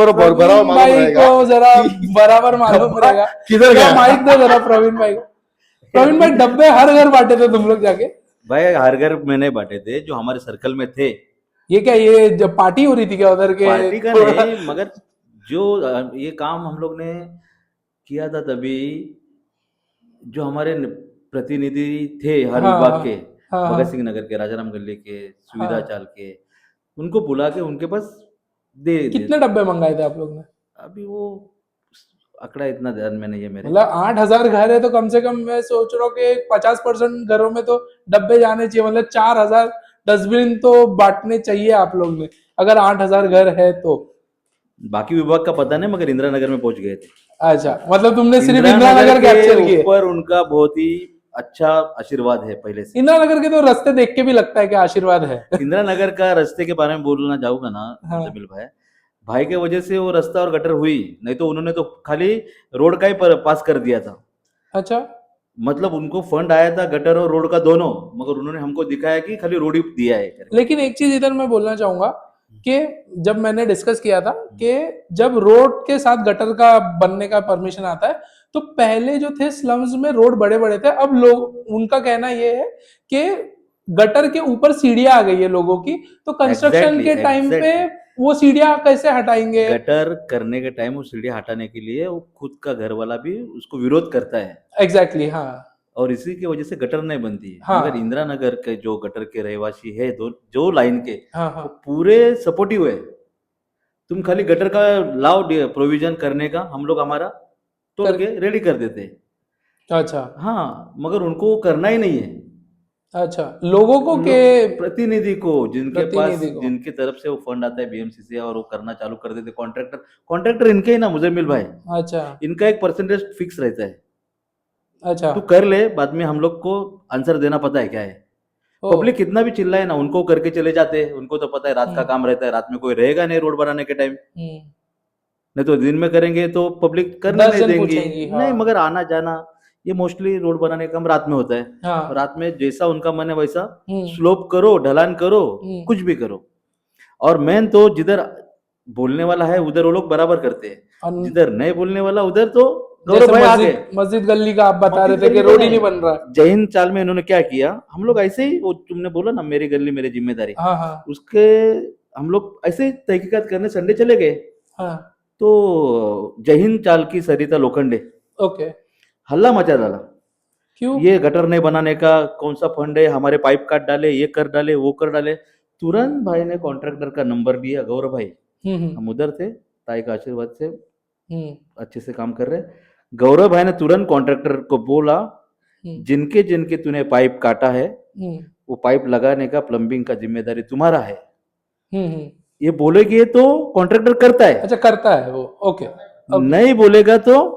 बराबर मालूम रहेगा किधर गया, माइक दो जरा प्रवीण भाई को। प्रवीण भाई डब्बे हर घर बांटे थे तुम लोग जाके? भाई हर घर मैंने बांटे थे जो हमारे सर्कल में थे। ये क्या, ये जब पार्टी हो रही थी क्या उधर के? पार्टी का नहीं, मगर जो ये काम हम लोग ने किया था तभी जो हमारे प्रतिनिधि थे हर विभाग के, भगत सिंह नगर के, राजाराम गली के, सुविधा चाल के, उनको बुला के उनके पास दे। कितने डब्बे मंगाए थे आप लोग ने? अभी वो आंकड़ा इतना ध्यान में नहीं है मेरे। मतलब 8,000 घर है तो कम से कम मैं सोच रहा हूँ कि 50% घरों में तो डब्बे जाने चाहिए, मतलब 4,000 डस्टबिन तो बांटने चाहिए आप लोग ने, अगर 8,000 घर है तो। बाकी विभाग का पता नहीं, मगर इंदिरा नगर में पहुंच गए थे। अच्छा, मतलब तुमने सिर्फ इंदिरा नगर कैप्चर किए? ऊपर उनका बहुत ही अच्छा आशीर्वाद है पहले से। इंदिरा नगर के तो रास्ते देख के भी लगता है कि आशीर्वाद है। इंदिरा नगर का रास्ते के बारे में बोलना चाहूंगा ना जमील भाई, भाई के वजह से वो रास्ता और गटर हुई, नहीं तो उन्होंने तो खाली रोड का ही पास कर दिया था। अच्छा। मतलब उनको फंड आया था गटर और रोड का दोनों, मगर उन्होंने हमको दिखाया कि खाली रोड ही दिया है करके। लेकिन एक चीज इधर मैं बोलना चाहूंगा कि जब मैंने डिस्कस किया था कि जब रोड के साथ गटर का बनने का परमिशन आता है तो पहले जो थे स्लम्स में रोड बड़े बड़े थे, अब लोग उनका कहना ये है कि गटर के ऊपर सीढ़ियां आ गई है लोगों की, तो कंस्ट्रक्शन Exactly, के टाइम पे exactly. वो सीढ़ियां कैसे हटाएंगे? गटर करने के टाइम वो सीढ़ी हटाने के लिए वो खुद का घर वाला भी उसको विरोध करता है, एग्जैक्टली हाँ और इसी की वजह से गटर नहीं बनती है। हाँ मगर इंदिरा नगर के जो गटर के रहवासी है, जो लाइन के, हाँ वो हाँ पूरे सपोर्टिव है। तुम खाली गटर का लाओ प्रोविजन करने का, हम लोग हमारा तोड़ के रेडी कर देते हैं। अच्छा हाँ, मगर उनको वो करना ही नहीं है। अच्छा, लोगों को के प्रतिनिधि को, जिनके पास प्रतिनिधि को। जिनकी तरफ से वो फंड आता है बीएमसी से, और वो करना चालू कर देते कॉन्ट्रैक्टर इनके ही ना, मुजम्मिल भाई, अच्छा इनका एक परसेंटेज फिक्स रहता है। अच्छा तू कर ले, बाद में हम लोग को आंसर देना पता है क्या है। ओ, पब्लिक कितना भी चिल्लाए ना, उनको करके चले जाते हैं। उनको तो पता है रात का काम रहता है, रात में कोई रहेगा नहीं रोड बनाने के टाइम, नहीं तो दिन में करेंगे तो पब्लिक करने 10 नहीं जन देंगी। पूछेंगी, हाँ। नहीं, मगर आना जाना ये मोस्टली रोड बनाने का काम रात में होता है। हाँ रात में जैसा उनका मन है वैसा हम्म, स्लोप करो, ढलान करो, कुछ भी करो। और मेन तो जिधर बोलने वाला है उधर वो लोग बराबर करते हैं, और जिधर नहीं बोलने वाला उधर तो जैसे गौरव भाई आ गए। मस्जिद गली का आप बता रहे मस्जिद थे कि गली रोड का ही नहीं नहीं। बन रहा। जय हिंद चाल में इन्होंने क्या किया, हम लोग ऐसे ही, वो तुमने बोला ना मेरी गली मेरी जिम्मेदारी, हाँ हाँ उसके हम लोग ऐसे ही तहकीकात करने संडे चले गए। हाँ तो जय हिंद चाल की सरिता लोखंडे ओके, हल्ला मचा डाला, क्यों? ये गटर नहीं बनाने का कौन सा फंड है, हमारे पाइप काट डाले, ये कर डाले, वो कर डाले। तुरंत भाई ने कॉन्ट्रैक्टर का नंबर दिया, गौरव भाई, हम्म हम उधर थे, ताई का आशीर्वाद से हम्म अच्छे से काम कर रहे। गौरव भाई ने तुरंत कॉन्ट्रैक्टर को बोला, हम्म जिनके जिनके तूने पाइप काटा है, हम्म वो पाइप लगाने का प्लम्बिंग का जिम्मेदारी तुम्हारा है। हम्म। ये बोलेगी तो कॉन्ट्रैक्टर करता है, अच्छा करता है वो, ओके ओके, नहीं बोलेगा तो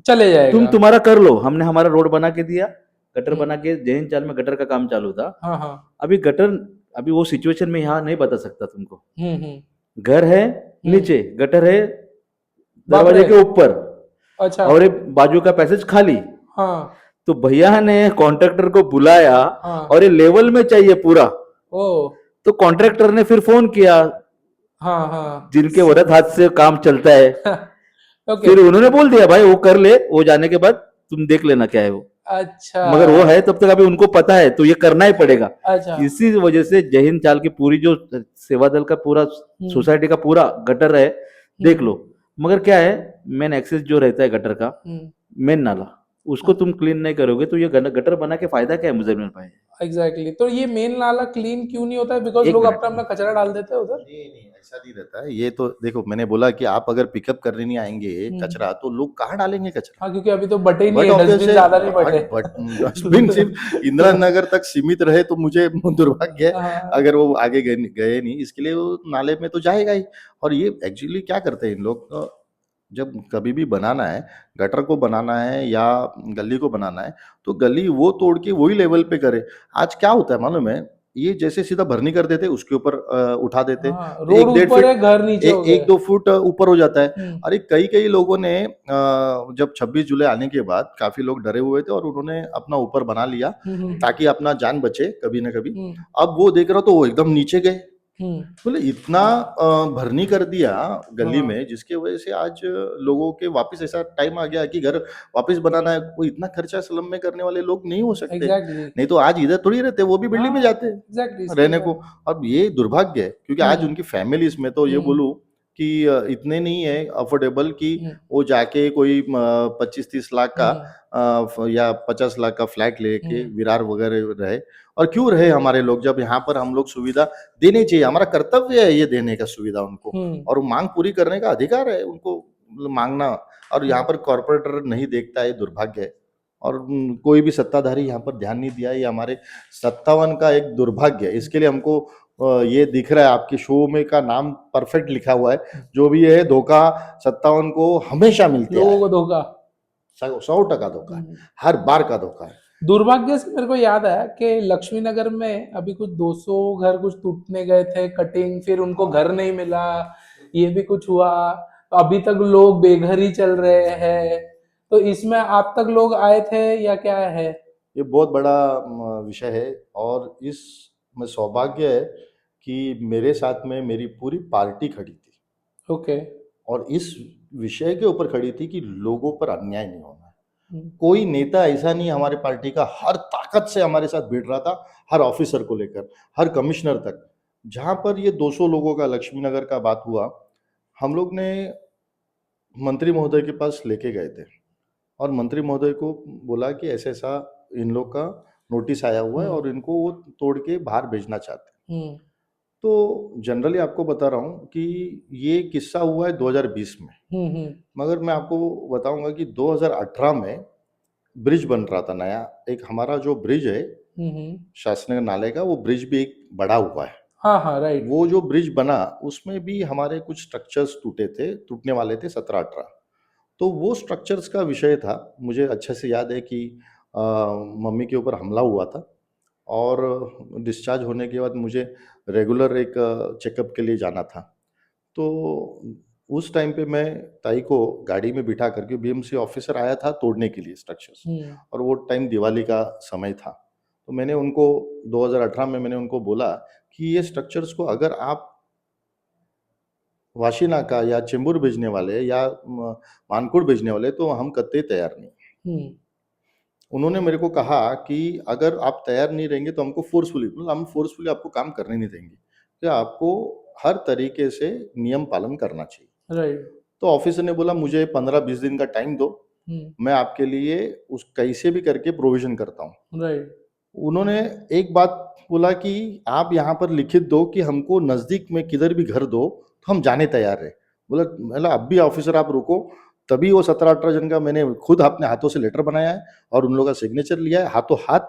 चले जाएगा। तुम्हारा कर लो। हमने हमारा रोड बना के दिया, गटर हम्म। बना के, जय हिंद चाल में गटर का काम चालू था। हाँ हाँ अभी वो सिचुएशन में यहाँ नहीं बता सकता तुमको। हम्म। घर है नीचे, गटर है बाप दरवाजे रे। के ऊपर, अच्छा और एक बाजू का पैसेज खाली। हाँ तो भैया ने कॉन्ट्रैक्टर को बुलाया, हाँ और ये लेवल में चाहिए पूरा। ओ तो कॉन्ट्रैक्टर ने फिर फोन किया, हाँ हाँ जिनके वरद हाथ से काम चलता है, ओके फिर उन्होंने बोल दिया भाई वो कर ले, वो जाने के बाद तुम देख लेना क्या है वो। अच्छा मगर वो है तब तक अभी उनको पता है, तो ये करना ही पड़ेगा। अच्छा इसी वजह से जय हिंद चाल की पूरी जो सेवा दल का पूरा सोसाइटी का पूरा गटर है, देख लो। मगर क्या है, मेन एक्सेस जो रहता है गटर का, मेन नाला, उसको तुम क्लीन नहीं करोगे तो ये गटर बना के फायदा क्या है मुजम्मिल भाई? एग्जैक्टली तो ये मेन नाला क्लीन क्यों नहीं होता है? बिकॉज एक लोग मिनट। अपना अपना कचरा डाल देते हैं उधर। नहीं ऐसा नहीं रहता है। ये तो देखो, मैंने बोला कि आप अगर पिकअप करने नहीं आएंगे कचरा, तो लोग कहाँ डालेंगे कचरा? हाँ क्योंकि अभी तो बटे ही बट नहीं है, डस्टबिन ज्यादा नहीं बटे। डस्टबिन सिर्फ इंदिरा नगर तक सीमित रहे तो मुझे दुर्भाग्य है, हाँ, अगर वो आगे गए नहीं, इसके लिए वो नाले में तो जाएगा ही। और ये एक्चुअली क्या करते हैं इन लोग, जब कभी भी बनाना है, गटर को बनाना है या गली को बनाना है, तो गली वो तोड़ के वही लेवल पे करे। आज क्या होता है मालूम है, ये जैसे सीधा भरनी कर देते, उसके ऊपर उठा देते, हाँ, रोड 1-1.5 ऊपर है, फीट, घर नीचे हो गया। 1-2 फुट ऊपर हो जाता है। हम्म, अरे कई कई लोगों ने जब 26 जुलाई आने के बाद काफी लोग डरे हुए थे और उन्होंने अपना ऊपर बना लिया ताकि अपना जान बचे कभी ना कभी। अब वो देख रहा तो वो एकदम नीचे गए, बोले इतना भरनी कर दिया गली हाँ। में, जिसके वजह से आज लोगों के वापस ऐसा टाइम आ गया कि घर वापस बनाना है। वो इतना खर्चा स्लम में करने वाले लोग नहीं हो सकते। एग्जैक्टली नहीं तो आज इधर थोड़ी रहते, वो भी बिल्डिंग में जाते हैं एग्जैक्टली रहने को। अब ये दुर्भाग्य है, क्योंकि आज उनकी फैमिलीज में तो ये बोलूं कि इतने नहीं है अफोर्डेबल कि वो जाके कोई 25-30 लाख का या 50 लाख का फ्लैट लेके विरार वगैरह रहे। और क्यों रहे हमारे लोग, जब यहाँ पर हम लोग सुविधा देनी चाहिए, हमारा कर्तव्य है ये देने का सुविधा उनको, और मांग पूरी करने का अधिकार है उनको मांगना। और यहाँ पर कॉर्पोरेटर नहीं देखता है, दुर्भाग्य है। और कोई भी सत्ताधारी यहाँ पर ध्यान नहीं दिया, ये हमारे 57 का एक दुर्भाग्य है। इसके लिए हमको ये दिख रहा है आपके शो में का नाम परफेक्ट लिखा हुआ है, जो भी है धोखा 57 को हमेशा मिलते लोगों हैं। को धोखा 100% धोखा है, हर बार का धोखा है। दुर्भाग्य से मेरे को याद है कि लक्ष्मी नगर में अभी कुछ 200 घर कुछ टूटने गए थे, कटिंग, फिर उनको घर नहीं मिला, ये भी कुछ हुआ, अभी तक लोग बेघर ही चल रहे हैं, तो इसमें आप तक लोग आए थे या क्या है? ये बहुत बड़ा विषय है और इसमें सौभाग्य है कि मेरे साथ में मेरी पूरी पार्टी खड़ी थी ओके। और इस विषय के ऊपर खड़ी थी कि लोगों पर अन्याय नहीं होना है। हम्म, कोई नेता ऐसा नहीं हमारे पार्टी का, हर ताकत से हमारे साथ भिड़ रहा था, हर ऑफिसर को लेकर, हर कमिश्नर तक। जहां पर ये 200 लोगों का लक्ष्मी नगर का बात हुआ, हम लोग ने मंत्री महोदय के पास लेके गए थे और मंत्री महोदय को बोला कि ऐसा ऐसा इन लोग का नोटिस आया हुआ है और इनको वो तोड़ के बाहर भेजना चाहते हैं। तो जनरली आपको बता रहा हूँ कि ये किस्सा हुआ है 2020 में, मगर मैं आपको बताऊंगा कि 2018 में ब्रिज बन रहा था नया। एक हमारा जो ब्रिज है शास्त्री नगर नाले का, वो ब्रिज भी एक बड़ा हुआ है। हाँ हाँ राइट। वो जो ब्रिज बना उसमें भी हमारे कुछ स्ट्रक्चर्स टूटने वाले थे 17-18। तो वो स्ट्रक्चर्स का विषय था। मुझे अच्छे से याद है कि मम्मी के ऊपर हमला हुआ था और डिस्चार्ज होने के बाद मुझे रेगुलर एक चेकअप के लिए जाना था। तो उस टाइम पे मैं ताई को गाड़ी में बिठा करके, बीएमसी ऑफिसर आया था तोड़ने के लिए स्ट्रक्चर्स, और वो टाइम दिवाली का समय था। तो मैंने उनको 2018 में मैंने उनको बोला कि ये स्ट्रक्चर्स को अगर आप वाशीनाका या चेंबूर भेजने वाले या मानकोड़ भेजने वाले तो हम कतई तैयार नहीं। उन्होंने मेरे को कहा कि अगर आप तैयार नहीं रहेंगे तो हमको हम फोर्सफुली आपको काम करने नहीं देंगे, कि आपको हर तरीके से नियम पालन करना चाहिए। राइट। तो ऑफिसर ने बोला मुझे 15-20 दिन का टाइम दो, मैं आपके लिए उस कैसे भी करके प्रोविजन करता हूँ। राइट। उन्होंने एक बात बोला कि आप यहाँ पर लिखित दो कि हमको नजदीक में किधर भी घर दो तो हम जाने तैयार है। बोला अब भी ऑफिसर आप रुको। तभी वो 17-18 जन का मैंने खुद अपने हाथों से लेटर बनाया है और उन लोगों का सिग्नेचर लिया है, हाथों हाथ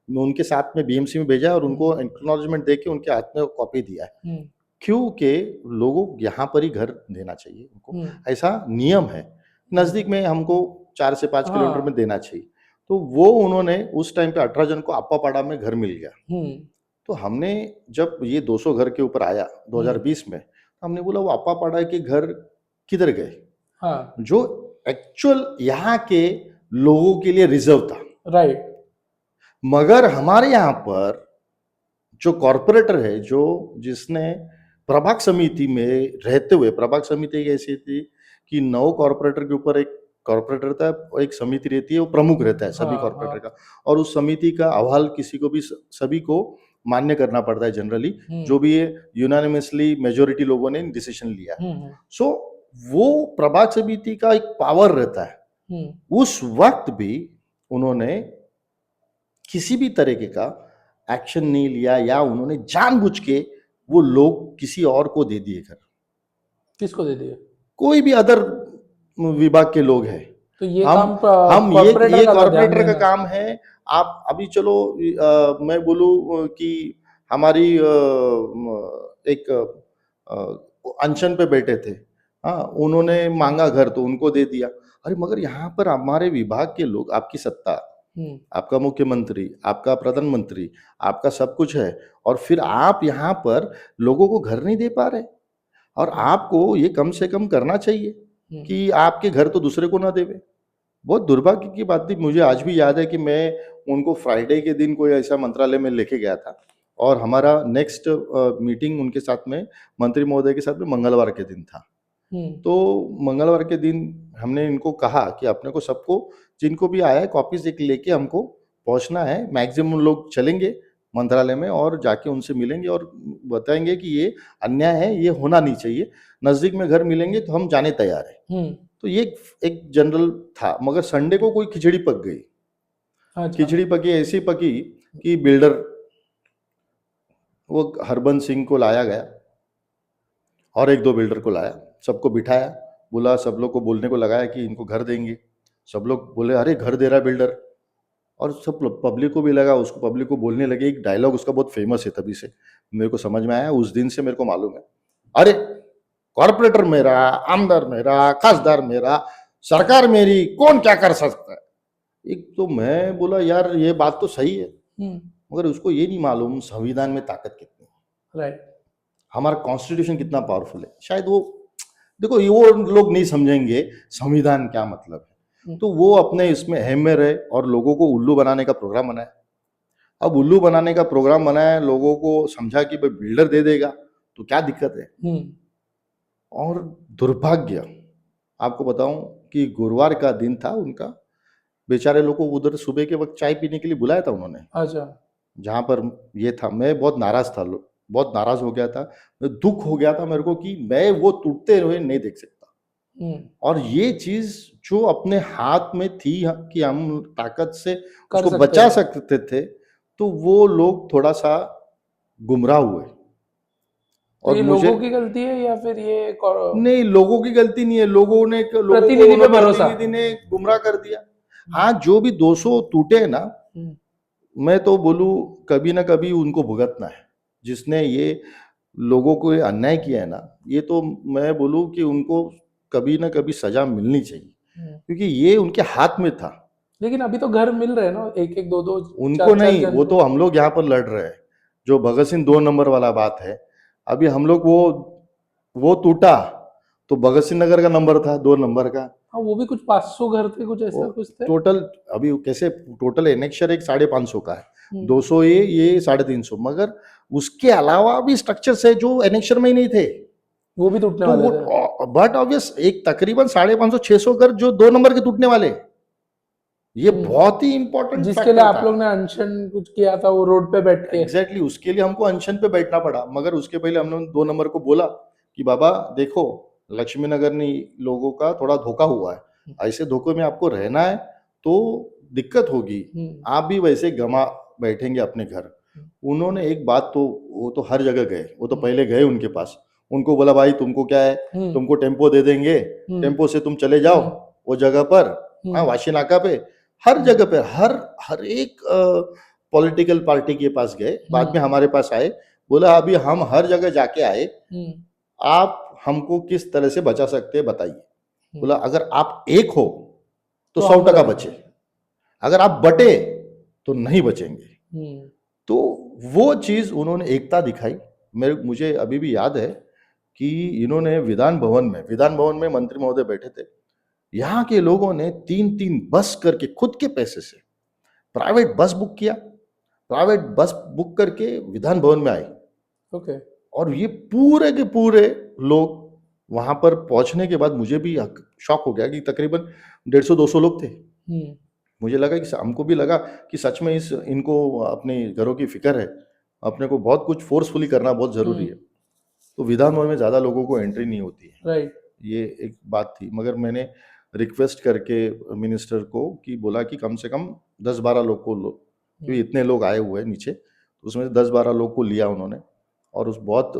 मैं उनके साथ में बीएमसी में भेजा है और उनको एक्नॉलेजमेंट दे के उनके हाथ में कॉपी दिया है। क्योंकि लोगों को यहाँ पर ही घर देना चाहिए, उनको ऐसा नियम है। नजदीक में हमको 4 से 5 किलोमीटर में देना चाहिए। तो वो उन्होंने उस टाइम पे 18 जन को अप्पापाड़ा में घर मिल गया। तो हमने जब ये 200 घर के ऊपर आया 2020 में, तो हमने बोला वो अप्पापाड़ा के घर किधर गए? हाँ। जो एक्चुअल यहाँ के लोगों के लिए रिजर्व था। राइट। मगर हमारे यहाँ पर जो कॉर्पोरेटर है, जो जिसने प्रभाग समिति में रहते हुए, प्रभाग समिति एक ऐसी थी कि 9 कॉर्पोरेटर के ऊपर एक कॉर्पोरेटर था और एक समिति रहती है, वो प्रमुख रहता है सभी कॉर्पोरेटर का, और उस समिति का अहवाल किसी को भी सभी को मान्य करना पड़ता है जनरली, जो भी ये यूनानिमसली मेजोरिटी लोगों ने डिसीजन लिया है। सो वो प्रभाग समिति का एक पावर रहता है। उस वक्त भी उन्होंने किसी भी तरीके का एक्शन नहीं लिया या उन्होंने जानबूझ के वो लोग किसी और को दे दिए घर। किसको दे दिए? कोई भी अदर विभाग के लोग हैं। तो ये हम काम ये कॉर्पोरेटर कॉर्पोरेटर का काम है। आप अभी चलो मैं बोलूं कि हमारी एक अनशन पे बैठे थे, हाँ, उन्होंने मांगा घर तो उनको दे दिया। अरे मगर यहाँ पर हमारे विभाग के लोग, आपकी सत्ता, आपका मुख्यमंत्री, आपका प्रधानमंत्री, आपका सब कुछ है, और फिर आप यहाँ पर लोगों को घर नहीं दे पा रहे। और आपको ये कम से कम करना चाहिए कि आपके घर तो दूसरे को ना देवे। बहुत दुर्भाग्य की बात थी। मुझे आज भी याद है कि मैं उनको फ्राइडे के दिन कोई ऐसा मंत्रालय में लेके गया था और हमारा नेक्स्ट मीटिंग उनके साथ में, मंत्री महोदय के साथ में, मंगलवार के दिन था। तो मंगलवार के दिन हमने इनको कहा कि अपने को सबको, जिनको भी आया है, कॉपीज एक लेके हमको पहुंचना है। मैक्सिमम लोग चलेंगे मंत्रालय में और जाके उनसे मिलेंगे और बताएंगे कि ये अन्याय है, ये होना नहीं चाहिए, नजदीक में घर मिलेंगे तो हम जाने तैयार है। तो ये एक जनरल था। मगर संडे को कोई खिचड़ी पक गई। अच्छा। खिचड़ी पकी, ऐसी पकी कि बिल्डर, वो हरबंस सिंह को लाया गया और 1-2 बिल्डर को लाया, सबको बिठाया, बोला, सब लोग को बोलने को लगाया कि इनको घर देंगे। सब लोग बोले अरे घर दे रहा बिल्डर, और सब पब्लिक को भी लगा, उसको पब्लिक को बोलने लगे। एक डायलॉग उसका बहुत फेमस है, तभी से मेरे को समझ में आया, उस दिन से मेरे को मालूम है, अरे कॉर्पोरेटर मेरा, आमदार मेरा, खासदार मेरा, सरकार मेरी, कौन क्या कर सकता है। एक तो मैं बोला यार ये बात तो सही है, मगर उसको ये नहीं मालूम संविधान में ताकत कितनी है, राइट। हमारा कॉन्स्टिट्यूशन कितना पावरफुल है। शायद वो देखो ये वो लोग नहीं समझेंगे संविधान क्या मतलब है, तो वो अपने इसमें अहम में रहे और लोगों को उल्लू बनाने का प्रोग्राम बनाया। अब उल्लू बनाने का प्रोग्राम बनाया, लोगों को समझा कि भाई बिल्डर दे देगा तो क्या दिक्कत है। और दुर्भाग्य, आपको बताऊं कि गुरुवार का दिन था उनका, बेचारे लोग को उधर सुबह के वक्त चाय पीने के लिए बुलाया था उन्होंने, अच्छा। जहां पर ये था। मैं बहुत नाराज था, बहुत नाराज हो गया था, दुख हो गया था मेरे को कि मैं वो टूटते हुए नहीं देख सकता। और ये चीज जो अपने हाथ में थी कि हम ताकत से कर उसको सकते बचा हैं। सकते थे, तो वो लोग थोड़ा सा गुमराह हुए। तो और ये मुझे लोगों की गलती है या फिर ये नहीं, लोगों की गलती नहीं है, लोगों को प्रतिनिधि पे भरोसा? प्रतिनिधि ने गुमराह कर दिया। हाँ, जो भी 200 टूटे हैं ना, मैं तो बोलूं कभी ना कभी उनको भुगतना है। जिसने ये लोगों को ये अन्याय किया है ना, ये तो मैं बोलूं कि उनको कभी ना कभी सजा मिलनी चाहिए, क्योंकि ये उनके हाथ में था। लेकिन अभी तो घर मिल रहे हैं ना, एक एक दो दो उनको चार नहीं, जन वो को। तो हम लोग यहाँ पर लड़ रहे हैं, जो भगत सिंह 2 नंबर वाला बात है। अभी हम लोग वो टूटा तो भगत सिंह नगर का नंबर था 2 नंबर का। हाँ, वो भी कुछ 500 घर थे, कुछ ऐसा कुछ थे। टोटल अभी कैसे टोटल एनेक्शर एक 550 का है, 200 ये 350, मगर उसके अलावा भी स्ट्रक्चर्स है जो एनेक्शर में ही नहीं थे, वो भी टूटने तो वाले थे। वो बट ऑब्वियस एक तकरीबन 550-600 घर जो 2 नंबर के टूटने वाले, ये बहुत ही इंपॉर्टेंट जिसके लिए फैक्टर आप था। लोग ने अनशन कुछ किया था, वो रोड पे बैठ के। एग्जैक्टली उसके लिए हमको अनशन पे बैठना पड़ा, मगर उसके पहले हमने 2 नंबर को बोला कि बाबा देखो, लक्ष्मी नगर ने लोगों का थोड़ा धोखा हुआ है, ऐसे धोखे में आपको रहना है तो दिक्कत होगी, आप भी वैसे गमा बैठेंगे अपने घर। उन्होंने एक बात तो, वो तो हर जगह गए, वो तो पहले गए उनके पास, उनको बोला भाई तुमको क्या है, तुमको टेम्पो दे देंगे, टेम्पो से तुम चले जाओ वो जगह पर, वाशी नाका पे, हर जगह पे, हर एक पॉलिटिकल पार्टी के पास गए। बाद में हमारे पास आए, बोला अभी हम हर जगह जाके आए, आप हमको किस तरह से बचा सकते हैं बताइए। बोला अगर आप एक हो तो 100% बचे, अगर आप बटे तो नहीं बचेंगे। तो वो चीज उन्होंने एकता दिखाई। मुझे अभी भी याद है कि इन्होंने विधान भवन में मंत्री महोदय बैठे थे, यहाँ के लोगों ने 3-3 बस करके खुद के पैसे से प्राइवेट बस बुक किया, प्राइवेट बस बुक करके विधान भवन में आए। ओके। और ये पूरे के पूरे लोग वहां पर पहुंचने के बाद मुझे भी शॉक हो गया कि तकरीबन 150-200 लोग थे। मुझे लगा कि हमको भी लगा कि सच में इनको अपने घरों की फिक्र है, अपने को बहुत कुछ फोर्सफुली करना बहुत जरूरी है। तो विधान भवन में ज्यादा लोगों को एंट्री नहीं होती है, राइट। ये एक बात थी। मगर मैंने रिक्वेस्ट करके मिनिस्टर को कि बोला कि कम से कम 10-12 लोग को लो, क्योंकि इतने लोग आए हुए हैं नीचे, तो उसमें से 10-12 लोग को लिया उन्होंने। और उस बहुत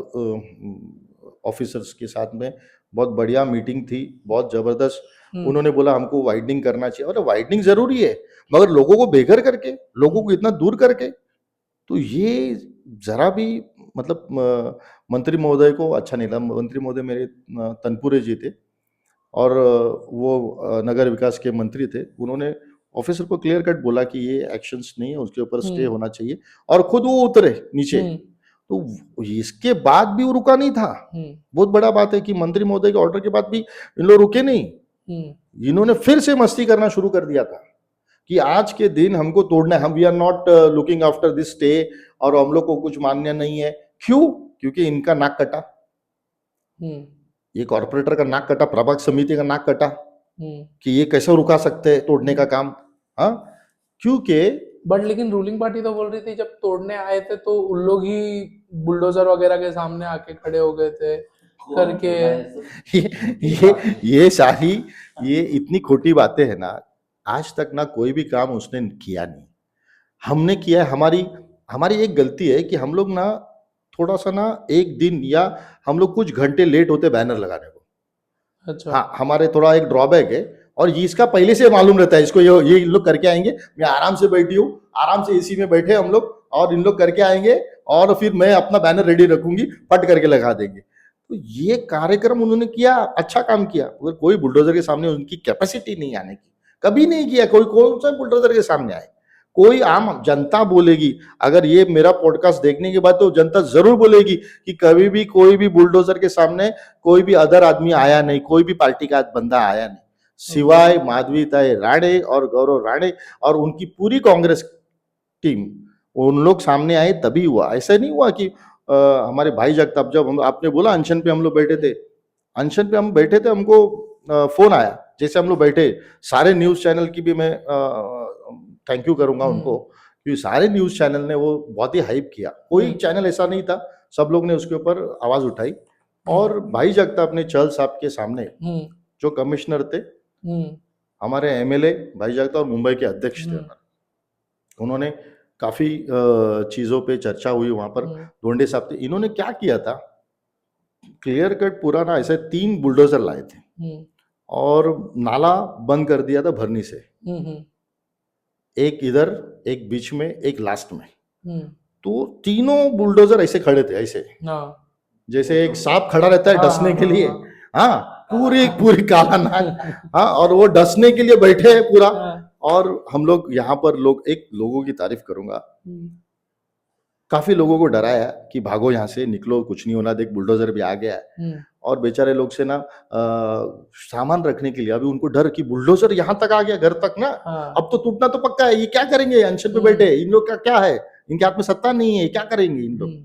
ऑफिसर्स के साथ में बहुत बढ़िया मीटिंग थी, बहुत जबरदस्त। उन्होंने बोला हमको वाइडनिंग करना चाहिए, और वाइडनिंग जरूरी है, मगर लोगों को बेघर करके, लोगों को इतना दूर करके, तो ये जरा भी मतलब मंत्री महोदय को अच्छा नहीं लगा। मंत्री महोदय मेरे तनपुरे जी थे, और वो नगर विकास के मंत्री थे। उन्होंने ऑफिसर को क्लियर कट बोला कि ये एक्शंस नहीं है, उसके ऊपर स्टे होना चाहिए, और खुद वो उतरे नीचे। तो इसके बाद भी वो रुका नहीं था। बहुत बड़ा बात है कि मंत्री महोदय के ऑर्डर के बाद भी इन लोग रुके नहीं, इन्होंने फिर से मस्ती करना शुरू कर दिया था कि आज के दिन हमको तोड़ना है, हम we are not looking after this stay, और हम लोग को कुछ मान्य नहीं है। क्यों? क्योंकि इनका नाक कटा, ये कॉर्पोरेटर का नाक कटा, प्रभाग समिति का नाक कटा, कि ये कैसे रुका सकते हैं तोड़ने का काम। हाँ, क्योंकि बट लेकिन रूलिंग पार्टी तो बोल रही थी जब तोड़ने आए थे तो उन लोग ही बुलडोजर वगैरह के सामने आके खड़े हो गए थे करके। ये सारी ये इतनी खोटी बातें हैं ना, आज तक ना कोई भी काम उसने किया नहीं, हमने किया है। हमारी एक गलती है कि हम लोग ना थोड़ा सा ना एक दिन या हम लोग कुछ घंटे लेट होते बैनर लगाने को। अच्छा। हाँ, हमारे थोड़ा एक ड्रॉबैक है, और इसका पहले से मालूम रहता है इसको, ये लोग करके आएंगे, मैं आराम से बैठी हूँ, आराम से एसी में बैठे हम लोग, और इन लोग करके आएंगे, और फिर मैं अपना बैनर रेडी रखूंगी, फट करके लगा देंगे। तो ये कार्यक्रम उन्होंने किया, अच्छा काम किया, अगर कोई बुलडोजर के सामने उनकी कैपेसिटी नहीं आने की, कभी नहीं किया, कोई कौन सा बुलडोजर के सामने आए, कोई आम जनता बोलेगी, अगर ये मेरा पॉडकास्ट देखने के बाद तो जनता जरूर बोलेगी कि कभी भी कोई भी बुलडोजर के सामने कोई भी अदर आदमी आया नहीं, कोई भी पार्टी का बंदा आया नहीं, सिवाय माधवीताई राणे और गौरव राणे और उनकी पूरी कांग्रेस टीम, उन लोग सामने आए तभी हुआ। ऐसा नहीं हुआ कि हमारे भाई जगताप, जब हम आपने बोला अनशन पे हम लोग बैठे थे, अनशन पे हम बैठे थे, हमको फोन आया जैसे हम लोग बैठे, सारे न्यूज चैनल की भी मैं थैंक यू करूंगा उनको, क्योंकि सारे न्यूज चैनल ने वो बहुत ही हाइप किया, कोई चैनल ऐसा नहीं था, सब लोग ने उसके ऊपर आवाज उठाई। और भाई जगताप ने चहल साहब के सामने, जो कमिश्नर थे, हमारे एमएलए भाई जगताप और मुंबई के अध्यक्ष थे, उन्होंने काफी चीजों पे चर्चा हुई वहां पर, धोंडे साहब थे, इन्होंने क्या किया था, क्लियर कट पूरा ना ऐसे 3 बुलडोजर लाए थे और नाला बंद कर दिया था भरनी से, एक इधर, एक बीच में, एक लास्ट में, तो तीनों बुलडोजर ऐसे खड़े थे, ऐसे जैसे एक सांप खड़ा रहता है डसने के लिए, हाँ पूरी काला नाक, हाँ, और वो डसने के लिए बैठे हैं पूरा। और हम लोग यहाँ पर एक लोगों की तारीफ करूंगा, काफी लोगों को डराया कि भागो यहाँ से, निकलो, कुछ नहीं होना, देख बुलडोजर भी आ गया है, और बेचारे लोग से ना सामान रखने के लिए अभी उनको डर कि बुलडोजर यहाँ तक आ गया, घर तक ना, अब तो टूटना तो पक्का है, ये क्या करेंगे, अनशन पे बैठे इन लोग का क्या है, इनके हाथ में सत्ता नहीं है, क्या करेंगे इन लोग।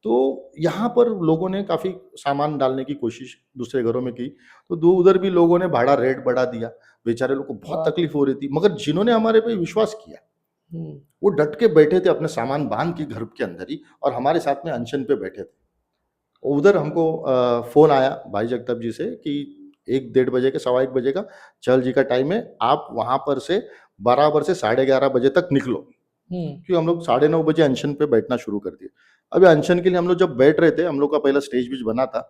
तो यहाँ पर लोगों ने काफी सामान डालने की कोशिश दूसरे घरों में की, तो उधर भी लोगों ने भाड़ा रेट बढ़ा दिया, बेचारे लोग को बहुत तकलीफ हो रही थी, मगर जिन्होंने हमारे पे विश्वास किया वो डट के बैठे थे, अपने सामान बांध के घर के अंदर ही, और हमारे साथ में अनशन पे बैठे थे। उधर हमको फोन आया भाई जगताप जी से कि 1-1:30 बजे के 1:15 बजे का चहल जी का टाइम है, आप वहां पर से बराबर से 11:30 बजे तक निकलो, क्योंकि हम लोग 9:30 बजे अनशन पे बैठना शुरू कर दिए। अभी अनशन के लिए हम लोग जब बैठ रहे थे, हम लोग का पहला स्टेज भी बना था,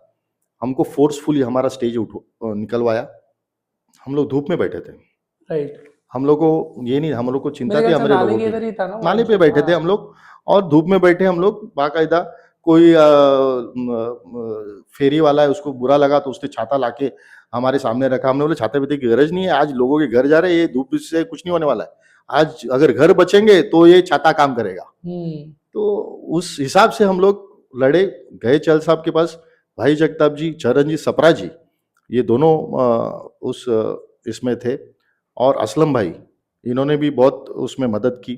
हमको फोर्सफुली हमारा स्टेज निकलवाया, हम लोग धूप में बैठे थे, राइट, हम लोग को ये नहीं, हम लोग को चिंता थी हमारे लोगों की, नाले पे बैठे थे हम लोग, और धूप में बैठे हम लोग बाकायदा, कोई फेरी वाला है उसको बुरा लगा तो उसने छाता लाके हमारे सामने रखा, हमने बोले छाता पीते की गरज नहीं है, आज लोगों के घर जा रहे हैं, ये धूप से कुछ नहीं होने वाला है, आज अगर घर बचेंगे तो ये छाता काम करेगा। तो उस हिसाब से हम लोग लड़े, गए चहल साहब के पास, भाई जगताप जी, चरण जी, सप्रा जी, ये दोनों उस इसमें थे, और असलम भाई, इन्होंने भी बहुत उसमें मदद की।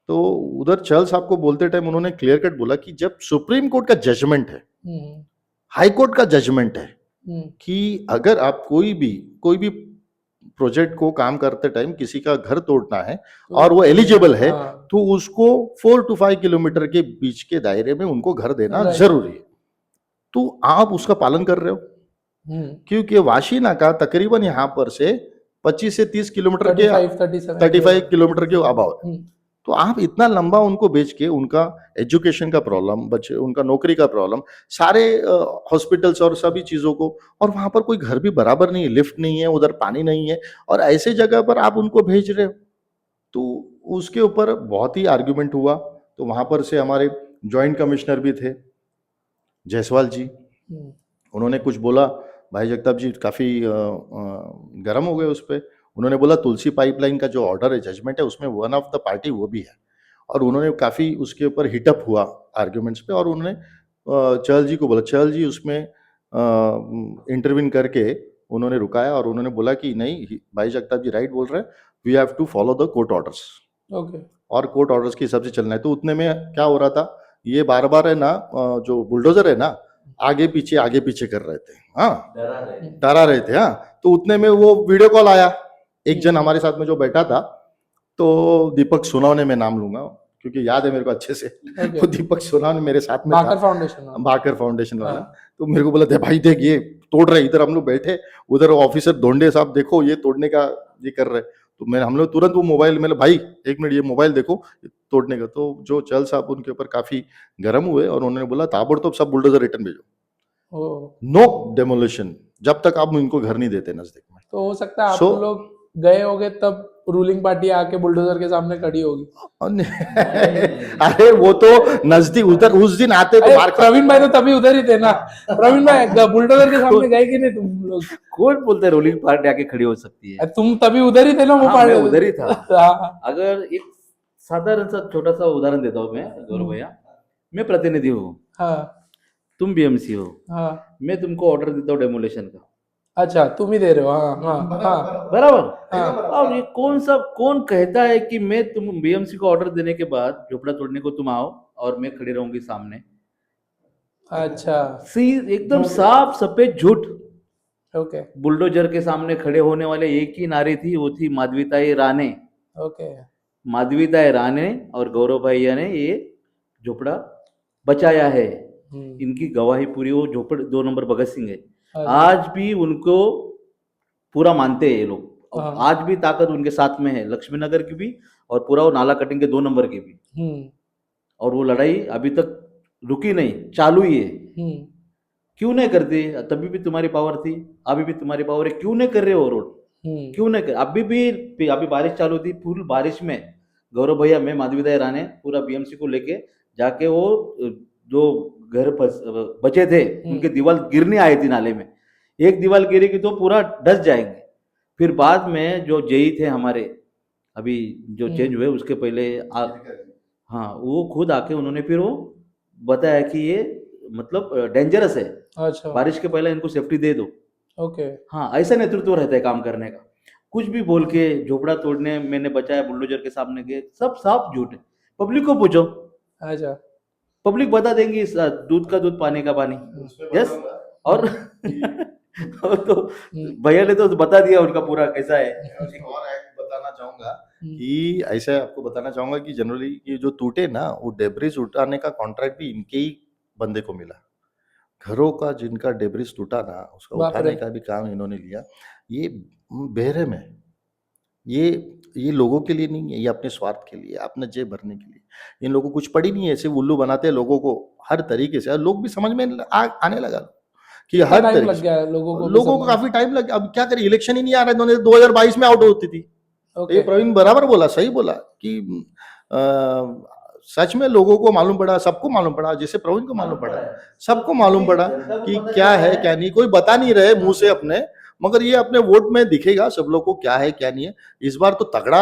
तो उधर चहल साहब को बोलते टाइम उन्होंने क्लियर कट बोला कि जब सुप्रीम कोर्ट का जजमेंट है, हाई कोर्ट का जजमेंट है, कि अगर आप कोई भी प्रोजेक्ट को काम करते टाइम किसी का घर तोड़ना है और वो एलिजिबल है, तो उसको 4 to 5 किलोमीटर के बीच के दायरे में उनको घर देना जरूरी है। तो आप उसका पालन कर रहे हो, क्योंकि वाशीना का तकरीबन यहाँ पर से 25 से 30 किलोमीटर के 35 किलोमीटर के अभाव है, तो आप इतना लंबा उनको बेच के, उनका एजुकेशन का प्रॉब्लम, बच्चे उनका नौकरी का प्रॉब्लम, सारे हॉस्पिटल्स और सभी चीजों को, और वहां पर कोई घर भी बराबर नहीं है, लिफ्ट नहीं है, उधर पानी नहीं है, और ऐसे जगह पर आप उनको भेज रहे हो, तो उसके ऊपर बहुत ही आर्ग्यूमेंट हुआ। तो वहां पर से हमारे ज्वाइंट कमिश्नर भी थे जायसवाल जी, उन्होंने कुछ बोला, भाई जगताप जी काफी गर्म हो गए उस पर, उन्होंने बोला तुलसी पाइपलाइन का जो ऑर्डर है, जजमेंट है, उसमें वन ऑफ द पार्टी वो भी है, और उन्होंने काफी उसके ऊपर हिटअप हुआ आर्ग्यूमेंट्स पे, और उन्होंने चहल जी को बोला, चहल जी उसमें इंटरवीन करके उन्होंने रुकाया, और उन्होंने बोला कि नहीं, भाई जगताप जी राइट बोल रहे हैं, we have to follow the court orders, और कोर्ट ऑर्डर्स के हिसाब से चलना है। तो उतने में क्या हो रहा था, ये बार बार है ना, जो बुलडोजर है ना, आगे पीछे कर रहे थे, हाँ, डरा रहे थे, हाँ। तो उतने में वो वीडियो कॉल आया, एक जन हमारे साथ में जो बैठा था, तो दीपक सोनावने, मैं नाम लूंगा क्योंकि याद है मेरे को अच्छे से, तो दीपक सोनावने मेरे साथ में भाकर फाउंडेशन वाला, तो मेरे को बोला था, भाई देख ये तोड़ रहे, इधर हम लोग बैठे, उधर ऑफिसर धोंडे साहब देखो ये तोड़ने का ये कर रहे, तो मैंने हम लोग तुरंत वो मोबाइल, मैंने भाई 1 मिनट ये मोबाइल देखो तोड़ने का। तो जो चहल साहब उनके ऊपर काफी गर्म हुए, और उन्होंने बोला ताबड़तोब सब बुलडोजर रिटर्न भेजो, नो डेमोलिशन, जब तक आप इनको घर नहीं देते नजदीक में। तो हो सकता है आप लोग गए होगे तब रूलिंग पार्टी आके बुलडोजर के सामने खड़ी होगी। अरे वो तो नजदीक, उधर उस दिन आते तो प्रवीण भाई तो तभी उधर ही थे ना, प्रवीण भाई बुलडोजर के सामने गए कि नहीं तुम लोग? कौन बोलते रूलिंग पार्टी आके खड़ी हो सकती है? तुम तभी उधर ही थे ना, वो पार्टी उधर ही था। अगर एक साधारण सा छोटा सा उदाहरण देता हूँ मैं गौरव भैया। मैं प्रतिनिधि हूँ, हाँ तुम बीएमसी हो, हाँ मैं तुमको ऑर्डर देता हूँ डेमोलेशन का, अच्छा तुम ही दे रहे हो हाँ हाँ हाँ बराबर। हाँ अब ये कौन कहता है कि मैं तुम बीएमसी को ऑर्डर देने के बाद झोपड़ा तोड़ने को तुम आओ और मैं खड़ी रहूंगी सामने? अच्छा सी एकदम साफ सफेद झूठ। ओके बुलडोजर के सामने खड़े होने वाले एक ही नारी थी, वो थी माधवीताई राणे। ओके माधवीताई राणे और गौरव भैया ने ये झोपड़ा बचाया है। इनकी गवाही पूरी, वो झोपड़ 2 नंबर भगत सिंह है। आज भी उनको पूरा मानते हैं ये लोग, और हाँ। आज भी ताकत उनके साथ में है, लक्ष्मी नगर की भी और पूरा वो नाला कटिंग के 2 नंबर की भी। और वो लड़ाई अभी तक रुकी नहीं, चालू ही है। क्यों नहीं करते? तभी भी तुम्हारी पावर थी, अभी भी तुम्हारी पावर है, क्यों नहीं कर रहे हो रोड? क्यों नहीं कर? अभी बारिश चालू थी, फुल बारिश में गौरव भैया, मैं माधवीदाई राणे पूरा बीएमसी को लेके जाके वो जो घर बचे थे उनके दीवार गिरने आई थी नाले में। एक दीवार गिरेगी तो पूरा डस जाएंगे। फिर बाद में जो जेई थे हमारे, अभी जो चेंज हुए उसके पहले हाँ, वो खुद आके उन्होंने फिर वो बताया कि ये मतलब डेंजरस है, अच्छा बारिश के पहले इनको सेफ्टी दे दो। ओके हाँ, ऐसा नेतृत्व रहता है काम करने का। कुछ भी बोल के झोपड़ा तोड़ने मैंने बचाया बुलडोजर के सामने के, सब साफ झूठ है। पब्लिक को पूछो, अच्छा पब्लिक बता देंगी, दूध का दूध पानी का पानी। यस। और और तो भैया ने तो बता दिया उनका पूरा कैसा है। एक और एक्ट बताना चाहूंगा कि ऐसा आपको बताना चाहूंगा कि जनरली ये जो टूटे ना, वो डेब्रिज उठाने का कॉन्ट्रैक्ट भी इनके ही बंदे को मिला। घरों का जिनका डेब्रिज टूटा ना, उसका बाप उठाने रे। का भी काम इन्होंने लिया। ये बेहरे में ये लोगों के लिए नहीं है, ये अपने स्वार्थ के लिए, अपना जेब भरने के लिए। इन लोगों को कुछ पड़ी नहीं है, सिर्फ उल्लू बनाते हैं लोगों को हर तरीके से। और लोग भी समझ में आने लगा कि कितना हर टाइम तरीके लग से गया है लोगों को भी लोगों को समझने काफी टाइम लग गया। अब क्या करें, इलेक्शन ही नहीं आ रहा है, इन्होंने 2022 में आउट होती थी। ये ओके प्रवीण बराबर बोला, सही बोला कि सच में लोगों को मालूम पड़ा, सबको मालूम पड़ा, जैसे प्रवीण को मालूम पड़ा, सबको मालूम पड़ा कि क्या है क्या नहीं। कोई बता नहीं रहे मुंह से अपने, मगर ये अपने वोट में दिखेगा सब लोग को क्या है क्या नहीं है। इस बार तो तगड़ा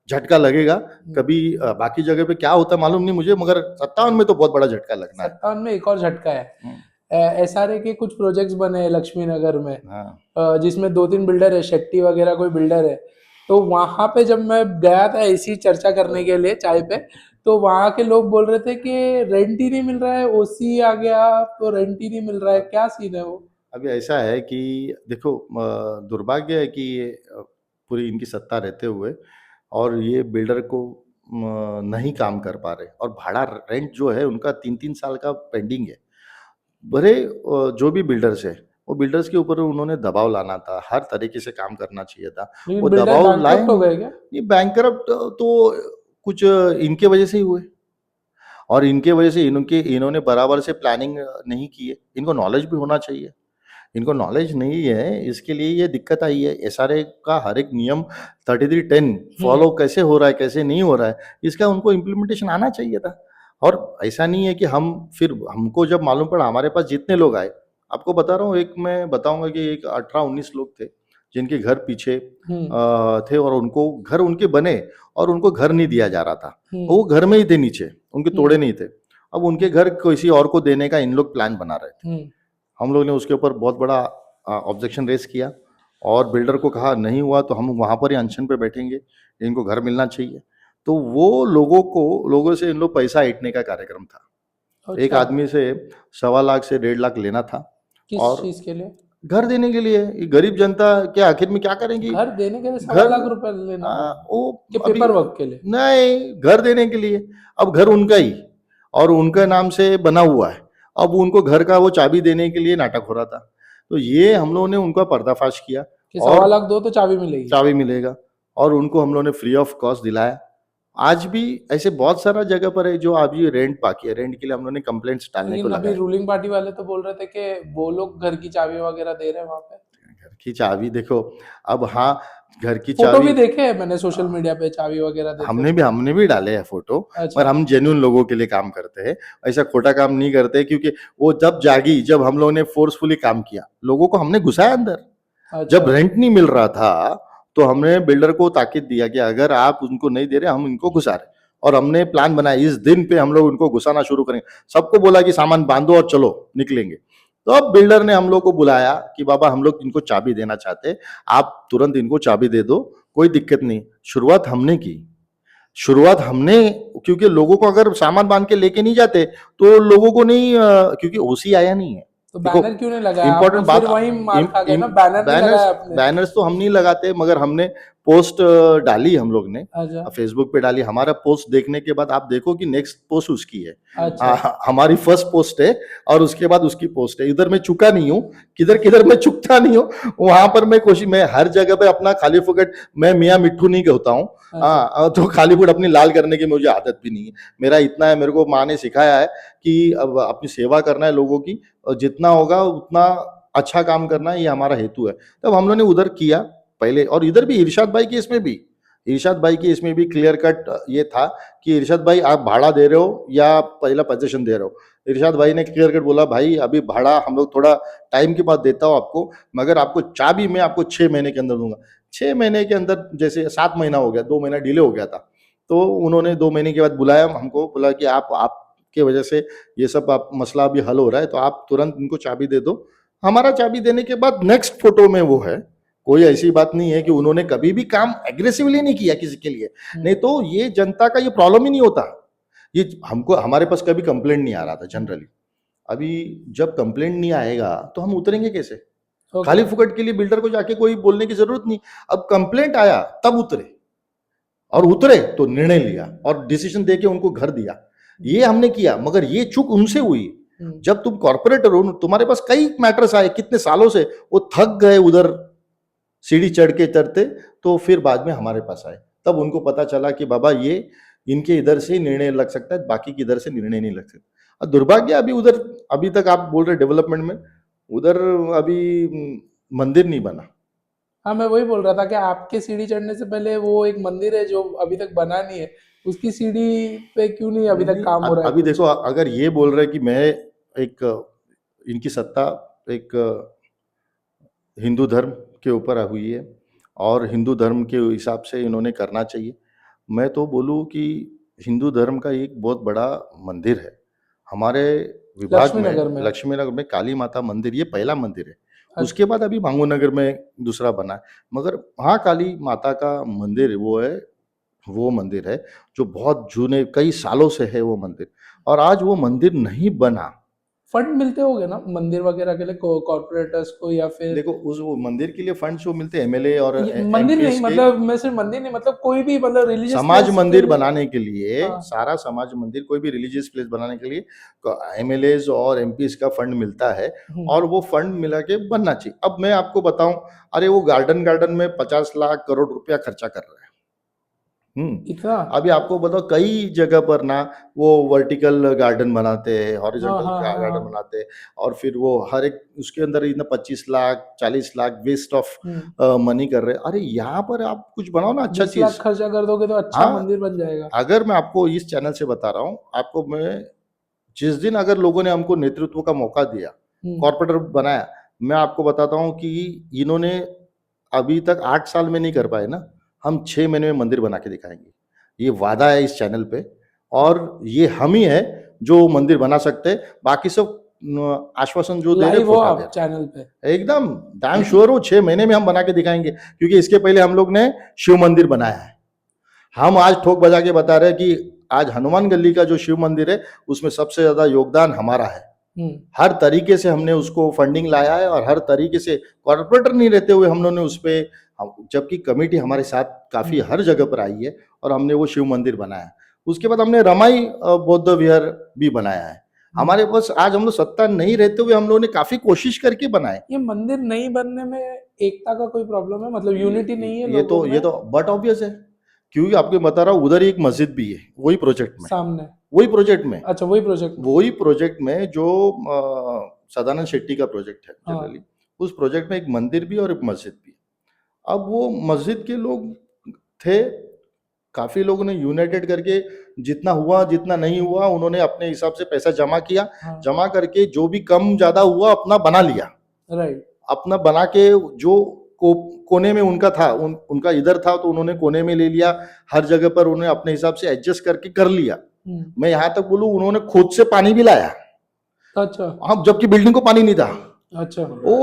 झटका लगेगा। कभी बाकी जगह पे क्या होता है मालूम नहीं मुझे, मगर 57 में तो बहुत बड़ा झटका लगना है। 57 में एक और झटका है। एसआरए के कुछ प्रोजेक्ट्स बने हैं लक्ष्मी नगर में, हाँ। जिसमें 2-3 बिल्डर है, शेट्टी वगैरह कोई बिल्डर है। तो वहां पे जब मैं गया था ऐसी चर्चा करने के लिए चाय पे, तो वहां के लोग बोल रहे थे कि रेंट ही नहीं मिल रहा है, ओसी आ गया तो रेंट ही नहीं मिल रहा है। क्या सीन है वो? अभी ऐसा है कि देखो, दुर्भाग्य है कि ये पूरी इनकी सत्ता रहते हुए और ये बिल्डर को नहीं काम कर पा रहे, और भाड़ा रेंट जो है उनका 3-3 साल का पेंडिंग है। बड़े जो भी बिल्डर्स है, वो बिल्डर्स के ऊपर उन्होंने दबाव लाना था, हर तरीके से काम करना चाहिए था। लेकिन वो बिल्डर दबाव लाए बैंकरप्ट हो गए क्या? ये बैंकरप्ट तो कुछ इनके वजह से ही हुए, और इनके वजह से इन्होंने बराबर से प्लानिंग नहीं की है। इनको नॉलेज भी होना चाहिए, इनको नॉलेज नहीं है, इसके लिए ये दिक्कत आई है। एसआरए का हर एक नियम 3310 फॉलो कैसे हो रहा है, कैसे नहीं हो रहा है, इसका उनको इम्प्लीमेंटेशन आना चाहिए था। और ऐसा नहीं है कि हमको जब मालूम पड़ा, हमारे पास जितने लोग आए, आपको बता रहा हूँ, एक मैं बताऊंगा कि एक 18-19 लोग थे जिनके घर पीछे थे, और उनको घर उनके बने और उनको घर नहीं दिया जा रहा था। वो घर में ही थे नीचे, उनके तोड़े नहीं थे। अब उनके घर किसी और को देने का इन लोग प्लान बना रहे थे। हम लोग ने उसके ऊपर बहुत बड़ा ऑब्जेक्शन रेज किया, और बिल्डर को कहा नहीं हुआ तो हम वहां पर ही अनशन पे बैठेंगे, इनको घर मिलना चाहिए। तो वो लोगों से इन लोग पैसा ऐंठने का कार्यक्रम था। एक आदमी से 1.25 लाख से 1.5 लाख लेना था। किस और चीज के लिए? घर देने के लिए। ये गरीब जनता के आखिर में क्या करेंगी? घर देने के लिए 1.25 लाख रुपए लेना वो कि पेपर वर्क के लिए? नहीं, घर देने के लिए। अब घर उनका ही और उनके नाम से बना हुआ है, अब उनको घर का वो चाबी देने के लिए नाटक हो रहा था। तो ये हम लोगों ने उनका पर्दाफाश किया कि 1.25 लाख दो तो चाबी मिलेगी। चाबी मिलेगा, और उनको हम लोगों ने फ्री ऑफ कॉस्ट दिलाया। आज भी ऐसे बहुत सारा जगह पर है जो अभी रेंट बाकी है, रेंट के लिए हम लोगों ने कंप्लेंट्स डालने को लेकिन अभी लगाया। रूलिंग पार्टी वाले तो बोल रहे थे कि वो लोग घर की चाबी वगैरह दे रहे हैं वहां पे। घर की चाबी देखो, अब हाँ, घर की फोटो चाबी भी देखे हैं मैंने सोशल मीडिया पे, चाबी वगैरह देते हमने भी डाले हैं फोटो। अच्छा। पर हम जेन्युइन लोगों के लिए काम करते हैं, ऐसा खोटा काम नहीं करते। क्योंकि वो जब हम लोगों ने फोर्सफुली काम किया, लोगों को हमने घुसाया अंदर। अच्छा। जब रेंट नहीं मिल रहा था तो हमने बिल्डर को ताकीद दिया कि अगर आप उनको नहीं दे रहे हम इनको घुसा रहे, और हमने प्लान बनाया इस दिन पे हम लोग उनको घुसाना शुरू करेंगे। सबको बोला कि सामान बांधो और चलो निकलेंगे। तो अब बिल्डर ने हम लोग को बुलाया कि बाबा हम लोग इनको चाबी देना चाहते हैं, आप तुरंत इनको चाबी दे दो, कोई दिक्कत नहीं। शुरुआत हमने की, शुरुआत हमने, क्योंकि लोगों को अगर सामान बांध के लेके नहीं जाते तो लोगों को नहीं क्योंकि ओसी आया नहीं है। तो देखो, बैनर क्यों नहीं लगाया? इम्पोर्टेंट आपने बात, फिर वही मार खा गए ना, बैनर नहीं लगाया आपने। बैनर्स तो हम नहीं लगाते, मगर हमने पोस्ट डाली, हम लोग ने अच्छा फेसबुक पे डाली। हमारा पोस्ट देखने के बाद आप देखो कि नेक्स्ट पोस्ट उसकी है। अच्छा हमारी फर्स्ट पोस्ट है और उसके बाद उसकी पोस्ट है। इधर मैं चुका नहीं हूँ, किधर किधर मैं चुकता नहीं हूँ, वहां पर मैं कोशिश, मैं हर जगह पे अपना खाली फुकट, मैं मियाँ मिट्ठू नहीं होता हूँ। हाँ, तो खाली फुकट अपनी लाल करने की मुझे आदत भी नहीं है। मेरा इतना है, मेरे को माँ ने सिखाया है कि अब अपनी सेवा करना है लोगों की, और जितना होगा उतना अच्छा काम करना है, ये हमारा हेतु है। तब हम लोगों ने उधर किया पहले, और इधर भी इरशाद भाई के इसमें भी, इरशाद भाई की इसमें भी क्लियर कट ये था कि इरशाद भाई आप भाड़ा दे रहे हो या पहला पोजीशन दे रहे हो। इरशाद भाई ने क्लियर कट बोला भाई अभी भाड़ा हम लोग थोड़ा टाइम के बाद देता हूँ आपको, मगर आपको चाबी मैं आपको 6 महीने के अंदर दूंगा। 6 महीने के अंदर, जैसे 7 महीना हो गया, 2 महीना डिले हो गया था, तो उन्होंने 2 महीने के बाद बुलाया हमको, बोला कि आपके वजह से ये सब आप मसला अभी हल हो रहा है, तो आप तुरंत इनको चाबी दे दो। हमारा चाबी देने के बाद नेक्स्ट फोटो में वो है, कोई ऐसी बात नहीं है कि उन्होंने कभी भी काम एग्रेसिवली नहीं किया किसी के लिए, नहीं तो ये जनता का ये प्रॉब्लम ही नहीं होता। ये हमको, हमारे पास कभी कंप्लेंट नहीं आ रहा था जनरली। अभी जब कंप्लेंट नहीं आएगा तो हम उतरेंगे कैसे? खाली फुकट के लिए बिल्डर को जाके कोई बोलने की जरूरत नहीं। अब कंप्लेंट आया तब उतरे, और उतरे तो निर्णय लिया और डिसीजन देके उनको घर दिया, ये हमने किया। मगर ये चूक उनसे हुई, जब तुम कॉर्पोरेटर हो, तुम्हारे पास कई मैटर्स आए कितने सालों से, वो थक गए उधर सीढ़ी चढ़ के चढ़ते, तो फिर बाद में हमारे पास आए। तब उनको पता चला कि बाबा ये इनके इधर से निर्णय लग सकता है, बाकी की इधर से निर्णय नहीं लग सकता। और दुर्भाग्य अभी उधर, अभी तक आप बोल रहे डेवलपमेंट में, उधर अभी मंदिर नहीं बना। हाँ, मैं वही बोल रहा था कि आपके सीढ़ी चढ़ने से पहले वो एक मंदिर है जो अभी तक बना नहीं है, उसकी सीढ़ी पे क्यों नहीं अभी तक काम हो रहा है? अभी देखो, अगर ये बोल रहे कि मैं एक, इनकी सत्ता एक हिंदू धर्म के ऊपर हुई है और हिंदू धर्म के हिसाब से इन्होंने करना चाहिए, मैं तो बोलूँ कि हिंदू धर्म का एक बहुत बड़ा मंदिर है हमारे विभाग में, लक्ष्मीनगर में काली माता मंदिर, ये पहला मंदिर है। उसके बाद अभी भांगूनगर में दूसरा बना है, मगर हाँ काली माता का मंदिर वो है, वो मंदिर है जो बहुत जूने कई सालों से है वो मंदिर, और आज वो मंदिर नहीं बना। फंड मिलते होंगे ना मंदिर वगैरह के लिए कॉर्पोरेटर्स को, या फिर देखो उस वो मंदिर के लिए फंड जो मिलते हैं एमएलए और मंदिर नहीं, मतलब मैं सिर्फ मंदिर नहीं, मतलब कोई भी, मतलब रिलीजियस समाज मंदिर बनाने के लिए, सारा समाज मंदिर, कोई भी रिलीजियस प्लेस बनाने के लिए एमएलए और एमपीज का फंड मिलता है, और वो फंड मिला के बनना चाहिए। अब मैं आपको बताऊं, अरे वो गार्डन में 50 लाख करोड़ रुपया खर्चा कर रहा है। इतना? अभी आपको बताओ कई जगह पर ना वो वर्टिकल गार्डन बनाते हैं, हॉरिजॉन्टल गार्डन बनाते हैं, और फिर वो हर एक उसके अंदर इतना 25 lakh 40 lakh waste of money कर रहे हैं। अरे यहाँ पर आप कुछ बनाओ ना अच्छा चीज, 20 लाख खर्चा कर दोगे तो अच्छा मंदिर बन जाएगा। अगर मैं आपको इस चैनल से बता रहा हूँ, आपको मैं जिस दिन अगर लोगों ने हमको नेतृत्व का मौका दिया, कॉर्पोरेटर बनाया, मैं आपको बताता हूँ कि इन्होंने अभी तक 8 साल में नहीं कर पाए ना, हम 6 महीने में मंदिर बना के दिखाएंगे। ये वादा है इस चैनल पे, और ये हम ही है जो मंदिर बना सकते हैं। बाकी सब आश्वासन जो दे रहे हैं चैनल पे, एकदम डैम श्योर हो 6 महीने में हम बना के दिखाएंगे, क्योंकि इसके पहले हम लोग ने शिव मंदिर बनाया है। हम आज ठोक बजा के बता रहे हैं कि आज हनुमान गली का जो शिव मंदिर है उसमें सबसे ज्यादा योगदान हमारा है। हर तरीके से हमने उसको फंडिंग लाया है, और हर तरीके से कॉर्पोरेटर नहीं रहते हुए हम लोगों ने उस पे, जबकि कमेटी हमारे साथ काफी हर जगह पर आई है, और हमने वो शिव मंदिर बनाया। उसके बाद हमने रमाई बौद्ध विहार भी बनाया है। हमारे पास आज हम लोग सत्ता नहीं रहते हुए हम लोगों ने काफी कोशिश करके बनाए। ये मंदिर नहीं बनने में एकता का कोई प्रॉब्लम है, मतलब यूनिटी नहीं है? ये तो बट ऑब्वियस है, क्योंकि आपको बता रहा हूँ उधर एक मस्जिद भी है वही प्रोजेक्ट में, सामने वही प्रोजेक्ट में। अच्छा, वही प्रोजेक्ट में जो सदानंद शेट्टी का प्रोजेक्ट है जनरली, उस प्रोजेक्ट में एक मंदिर भी और एक मस्जिद भी। अब वो मस्जिद के लोग थे, काफी लोगों ने यूनाइटेड करके जितना हुआ जितना नहीं हुआ उन्होंने अपने हिसाब से पैसा जमा किया, जमा करके जो भी कम ज्यादा हुआ अपना बना लिया, राइट, अपना बना के जो कोने में उनका था, उनका इधर था तो उन्होंने कोने में ले लिया, हर जगह पर उन्होंने अपने हिसाब से एडजस्ट करके कर लिया। मैं यहाँ तक बोलूं उन्होंने खुद से पानी भी लाया। अच्छा। हाँ, जबकि बिल्डिंग को पानी नहीं था। अच्छा। वो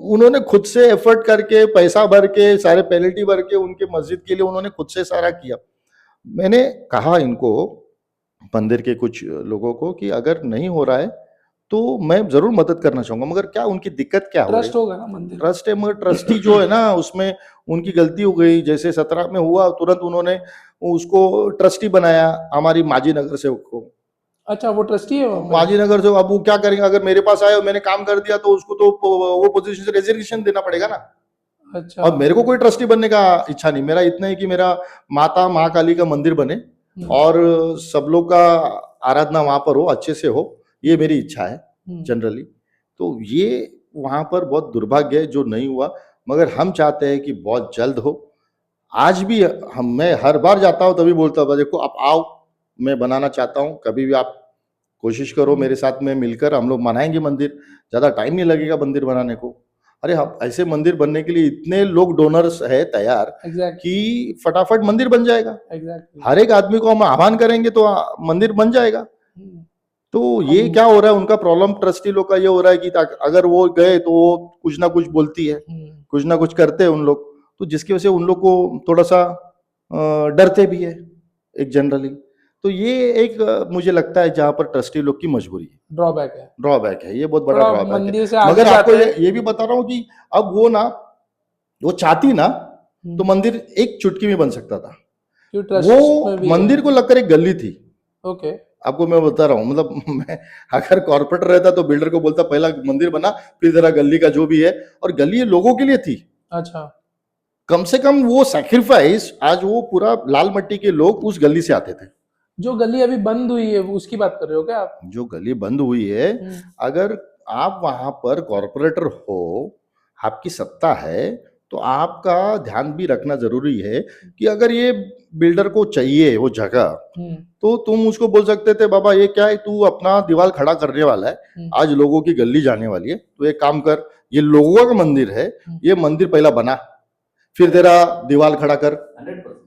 उन्होंने खुद से एफर्ट करके, पैसा भर के, सारे पेनल्टी भर के उनके मस्जिद के लिए उन्होंने खुद से सारा किया। मैंने कहा इनको, मंदिर के कुछ लोगों को, कि अगर नहीं हो रहा है तो मैं जरूर मदद करना चाहूंगा, मगर क्या उनकी दिक्कत क्या हो रही ट्रस्ट होगा ना मंदिर। ट्रस्ट है, मगर ट्रस्टी जो है ना उसमें उनकी गलती हो गई। जैसे 17 में हुआ, तुरंत उन्होंने उसको ट्रस्टी बनाया, हमारी माजी नगर सेवक को। अच्छा, वो ट्रस्टी है वहाँ पे? माजी नगर सेवक, अब वो क्या करेंगे, अगर मेरे पास आए और मैंने काम कर दिया तो उसको तो वो पोजीशन से रेजिग्नेशन देना पड़ेगा ना। अच्छा। अब मेरे को कोई ट्रस्टी बनने का इच्छा नहीं, मेरा इतना है कि मेरा माता माँ काली का मंदिर बने और सब लोग का आराधना वहां पर हो, अच्छे से हो, ये मेरी इच्छा है जनरली। तो ये वहां पर बहुत दुर्भाग्य है जो नहीं हुआ, मगर हम चाहते हैं कि बहुत जल्द हो। आज भी मैं हर बार जाता हूँ तभी बोलता हूँ, देखो आप आओ, मैं बनाना चाहता हूँ, कभी भी आप कोशिश करो मेरे साथ में मिलकर, हम लोग बनाएंगे मंदिर। ज्यादा टाइम नहीं लगेगा मंदिर बनाने को। अरे हम ऐसे मंदिर बनने के लिए इतने लोग डोनर्स है तैयार कि फटाफट मंदिर बन जाएगा। हर एक आदमी को हम आह्वान करेंगे तो मंदिर बन जाएगा। तो ये क्या हो रहा है, उनका प्रॉब्लम ट्रस्टी लोग का ये हो रहा है कि अगर वो गए तो वो कुछ ना कुछ बोलती है, कुछ ना कुछ करते हैं उन लोग, तो जिसकी वजह से उन लोग को थोड़ा सा डरते भी है एक जनरली। तो ये एक मुझे लगता है जहां पर ट्रस्टी लोग की मजबूरी है, ड्रॉबैक है, ये बहुत बड़ा ड्रॉबैक है। मगर आपको ये भी बता रहा हूँ कि अब वो चाहती ना तो मंदिर एक चुटकी में बन सकता था। वो मंदिर को लगकर एक गली थी। ओके। आपको मैं बता रहा हूँ, मतलब मैं अगर कॉर्पोरेटर रहता तो बिल्डर को बोलता पहला मंदिर बना, फिर जरा गली का जो भी है, और गली लोगों के लिए थी। अच्छा। कम से कम वो सैक्रिफाइस, आज वो पूरा लाल मट्टी के लोग उस गली से आते थे। जो गली अभी बंद हुई है उसकी बात कर रहे हो क्या आप? जो गली बंद हुई है, अगर आप वहां पर कॉर्पोरेटर हो, आपकी सत्ता है, तो आपका ध्यान भी रखना जरूरी है कि अगर ये बिल्डर को चाहिए वो जगह, तो तुम उसको बोल सकते थे बाबा ये क्या है, तू अपना दीवार खड़ा करने वाला है, आज लोगों की गली जाने वाली है, तो एक काम कर, ये लोगों का मंदिर है, ये मंदिर पहला बना, फिर तेरा दीवार खड़ा कर।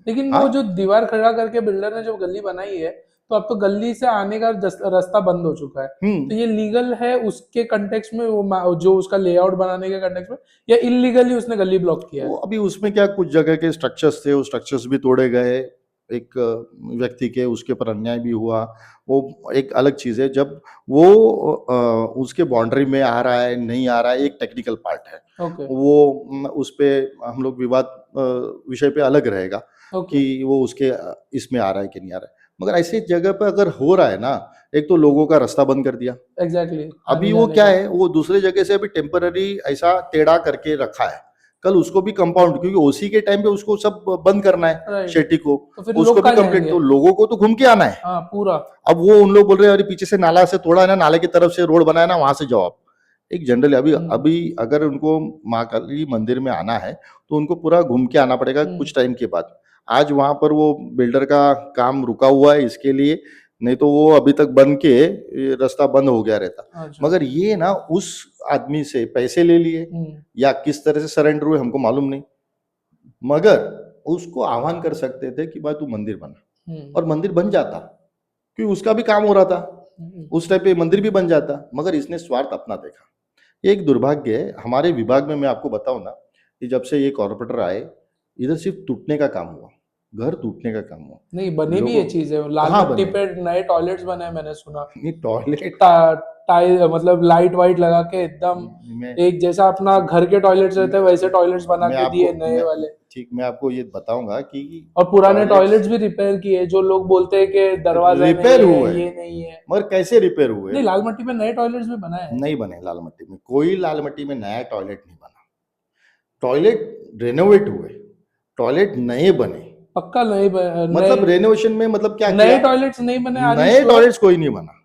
लेकिन वो जो दीवार खड़ा करके बिल्डर ने जो गली बनाई है, तो अब तो गली से आने का रास्ता बंद हो चुका है, तो ये लीगल है उसके कंटेक्स्ट में, वो जो उसका लेआउट बनाने के कंटेक्स्ट में, या इलीगली उसने गली ब्लॉक किया है? अभी उसमें क्या, कुछ जगह के स्ट्रक्चर्स थे, वो स्ट्रक्चर्स भी तोड़े गए, एक व्यक्ति के उसके ऊपर अन्याय भी हुआ, वो एक अलग चीज है। जब वो उसके बाउंड्री में आ रहा है नहीं आ रहा है, एक टेक्निकल पार्ट है। वो उस पे हम लोग विवाद विषय पे अलग रहेगा कि वो उसके इसमें आ रहा है कि नहीं आ रहा है, मगर ऐसी जगह पर अगर हो रहा है ना, एक तो लोगों का रास्ता बंद कर दिया। एग्जैक्टली। अभी वो क्या है, वो दूसरे जगह से अभी टेम्पररी ऐसा टेढ़ा करके रखा है, कल उसको भी कंपाउंड, क्योंकि ओसी के टाइम पे उसको सब बंद करना है, शेट्टी को, तो उसको भी कंप्लीट, तो लोगों को तो घूम के आना है पूरा। अब वो उन लोग बोल रहे हैं अरे पीछे से नाला से तोड़ा है ना, नाले की तरफ से रोड बनाया ना, वहां से जाओ आप। एक जनरली अभी अगर उनको माँ काली मंदिर में आना है तो उनको पूरा घूम के आना पड़ेगा कुछ टाइम के बाद। आज वहां पर वो बिल्डर का काम रुका हुआ है इसके लिए, नहीं तो वो अभी तक बन के रास्ता बंद हो गया रहता। मगर ये ना उस आदमी से पैसे ले लिए या किस तरह से सरेंडर हुए हमको मालूम नहीं, मगर उसको आह्वान कर सकते थे कि भाई तू मंदिर बना, और मंदिर बन जाता, क्योंकि उसका भी काम हो रहा था, उस टाइप पे मंदिर भी बन जाता। मगर इसने स्वार्थ अपना देखा। एक दुर्भाग्य है हमारे विभाग में। मैं आपको बताऊं ना कि जब से ये कॉर्पोरेटर आए, इधर सिर्फ टूटने का काम हुआ, घर टूटने का काम हुआ। नहीं बने भी ये चीज है, लाल पट्टी पे नए टॉयलेट्स बने हैं, मैंने सुना। नहीं टॉयलेट मतलब लाइट वाइट लगा के एकदम एक जैसा अपना घर के टॉयलेट्स रहते हैं वैसे टॉयलेट्स बना के दिए नए वाले। ठीक, मैं आपको ये बताऊंगा कि और पुराने टॉयलेट्स भी रिपेयर किए, जो लोग बोलते हैं कि दरवाजा रिपेयर हुआ ये नहीं है, मगर कैसे रिपेयर हुए? नहीं लाल मट्टी में नए टॉयलेट्स भी बनाए हैं। नहीं बने लाल मट्टी में, कोई लाल मट्टी में नया टॉयलेट नहीं बना। टॉयलेट रेनोवेट हुए, टॉयलेट नए बने, पक्का नहीं मतलब रेनोवेशन में मतलब क्या, नए टॉयलेट्स नहीं बने, नए टॉयलेट्स कोई नहीं बना।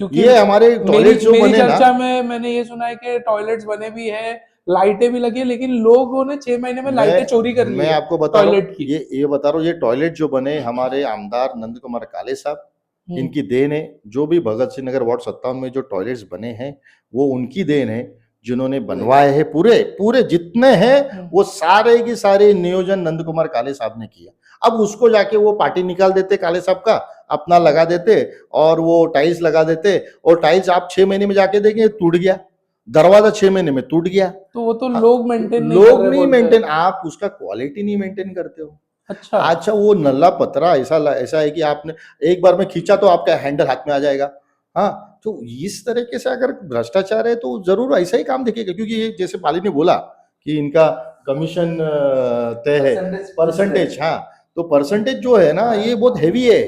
क्योंकि ये हमारे टॉयलेट जो बने ना, चर्चा में मैंने ये सुना है कि टॉयलेट्स बने भी है, लाइटें भी लगी, लेकिन लोगों ने 6 महीने में लाइटें चोरी कर ली। मैं आपको बता रहा हूँ, ये बता रहा हूँ, ये टॉयलेट जो बने हमारे आमदार नंद कुमार काले साहब, इनकी देन है। जो भी भगत सिंह नगर वार्ड 57 में जो टॉयलेट्स बने हैं वो उनकी देन है। जिन्होंने बनवाए हैं पूरे पूरे जितने हैं वो सारे के सारे नियोजन नंद कुमार काले साहब ने किया। अब उसको जाके वो पार्टी निकाल देते काले साहब का, अपना लगा देते और वो टाइल्स लगा देते, और टाइल्स आप 6 महीने में जाके देखेंगे टूट गया, दरवाजा 6 महीने में टूट गया। तो वो तो लोग मेंटेन नहीं लोग कर रहे नहीं बोलते हैं। मेंटेन, आप उसका क्वालिटी नहीं मेंटेन करते हो। अच्छा वो नल्ला पतरा ऐसा है कि आपने एक बार में खींचा तो आपका हैंडल हाथ में आ जाएगा। हाँ, तो इस तरीके से अगर भ्रष्टाचार है तो जरूर ऐसा ही काम दिखेगा, क्योंकि ये जैसे पाली ने बोला कि इनका कमीशन तय है, परसेंटेज। हाँ, तो परसेंटेज जो है ना ये बहुत हैवी है,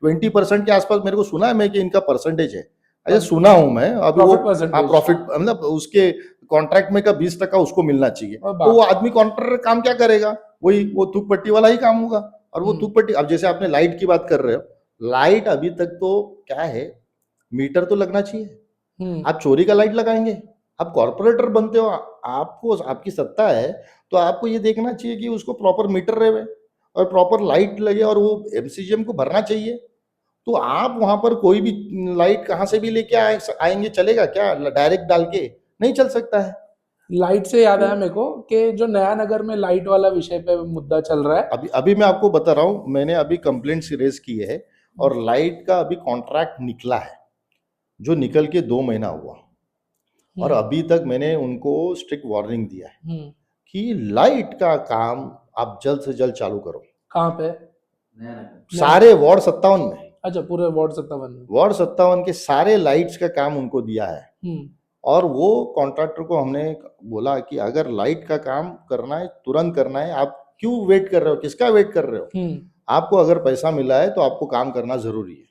20% के आसपास मेरे को सुना है मैं कि इनका परसेंटेज है। ऐसे सुना हूं मैं। अभी वो प्रॉफिट मतलब उसके कॉन्ट्रैक्ट में का 20% उसको मिलना चाहिए। तो वो आदमी कॉन्ट्रैक्टर काम क्या करेगा, वही वो थूक पट्टी वाला ही काम होगा। और वो थूक पट्टी, अब जैसे आपने लाइट की बात कर रहे हो, लाइट अभी तक तो क्या है, मीटर तो लगना चाहिए। आप चोरी का लाइट लगाएंगे? आप कॉर्पोरेटर बनते हो, आपको आपकी सत्ता है तो आपको ये देखना चाहिए कि उसको प्रॉपर मीटर रहे और प्रॉपर लाइट लगे और वो एमसीजीएम को भरना चाहिए। तो आप वहां पर कोई भी लाइट कहां से भी लेके आएंगे, चलेगा क्या? डायरेक्ट डाल के नहीं चल सकता है। लाइट से याद आया मेरे को कि जो नया नगर में लाइट वाला विषय पे मुद्दा चल रहा है, अभी मैं आपको बता रहा हूं, मैंने अभी कंप्लेंट रेज की है और लाइट का अभी कॉन्ट्रैक्ट निकला है, जो निकल के 2 महीना हुआ, और अभी तक मैंने उनको स्ट्रिक्ट वार्निंग दिया है कि लाइट का काम आप जल्द से जल्द चालू करो। कहाँ पे? सारे वार्ड 57 में। अच्छा, पूरे वार्ड 57 में? वार्ड 57 के सारे लाइट्स का काम उनको दिया है, और वो कॉन्ट्रैक्टर को हमने बोला कि अगर लाइट का काम करना है तुरंत करना है, आप क्यों वेट कर रहे हो, किसका वेट कर रहे हो? आपको अगर पैसा मिला है तो आपको काम करना जरूरी है।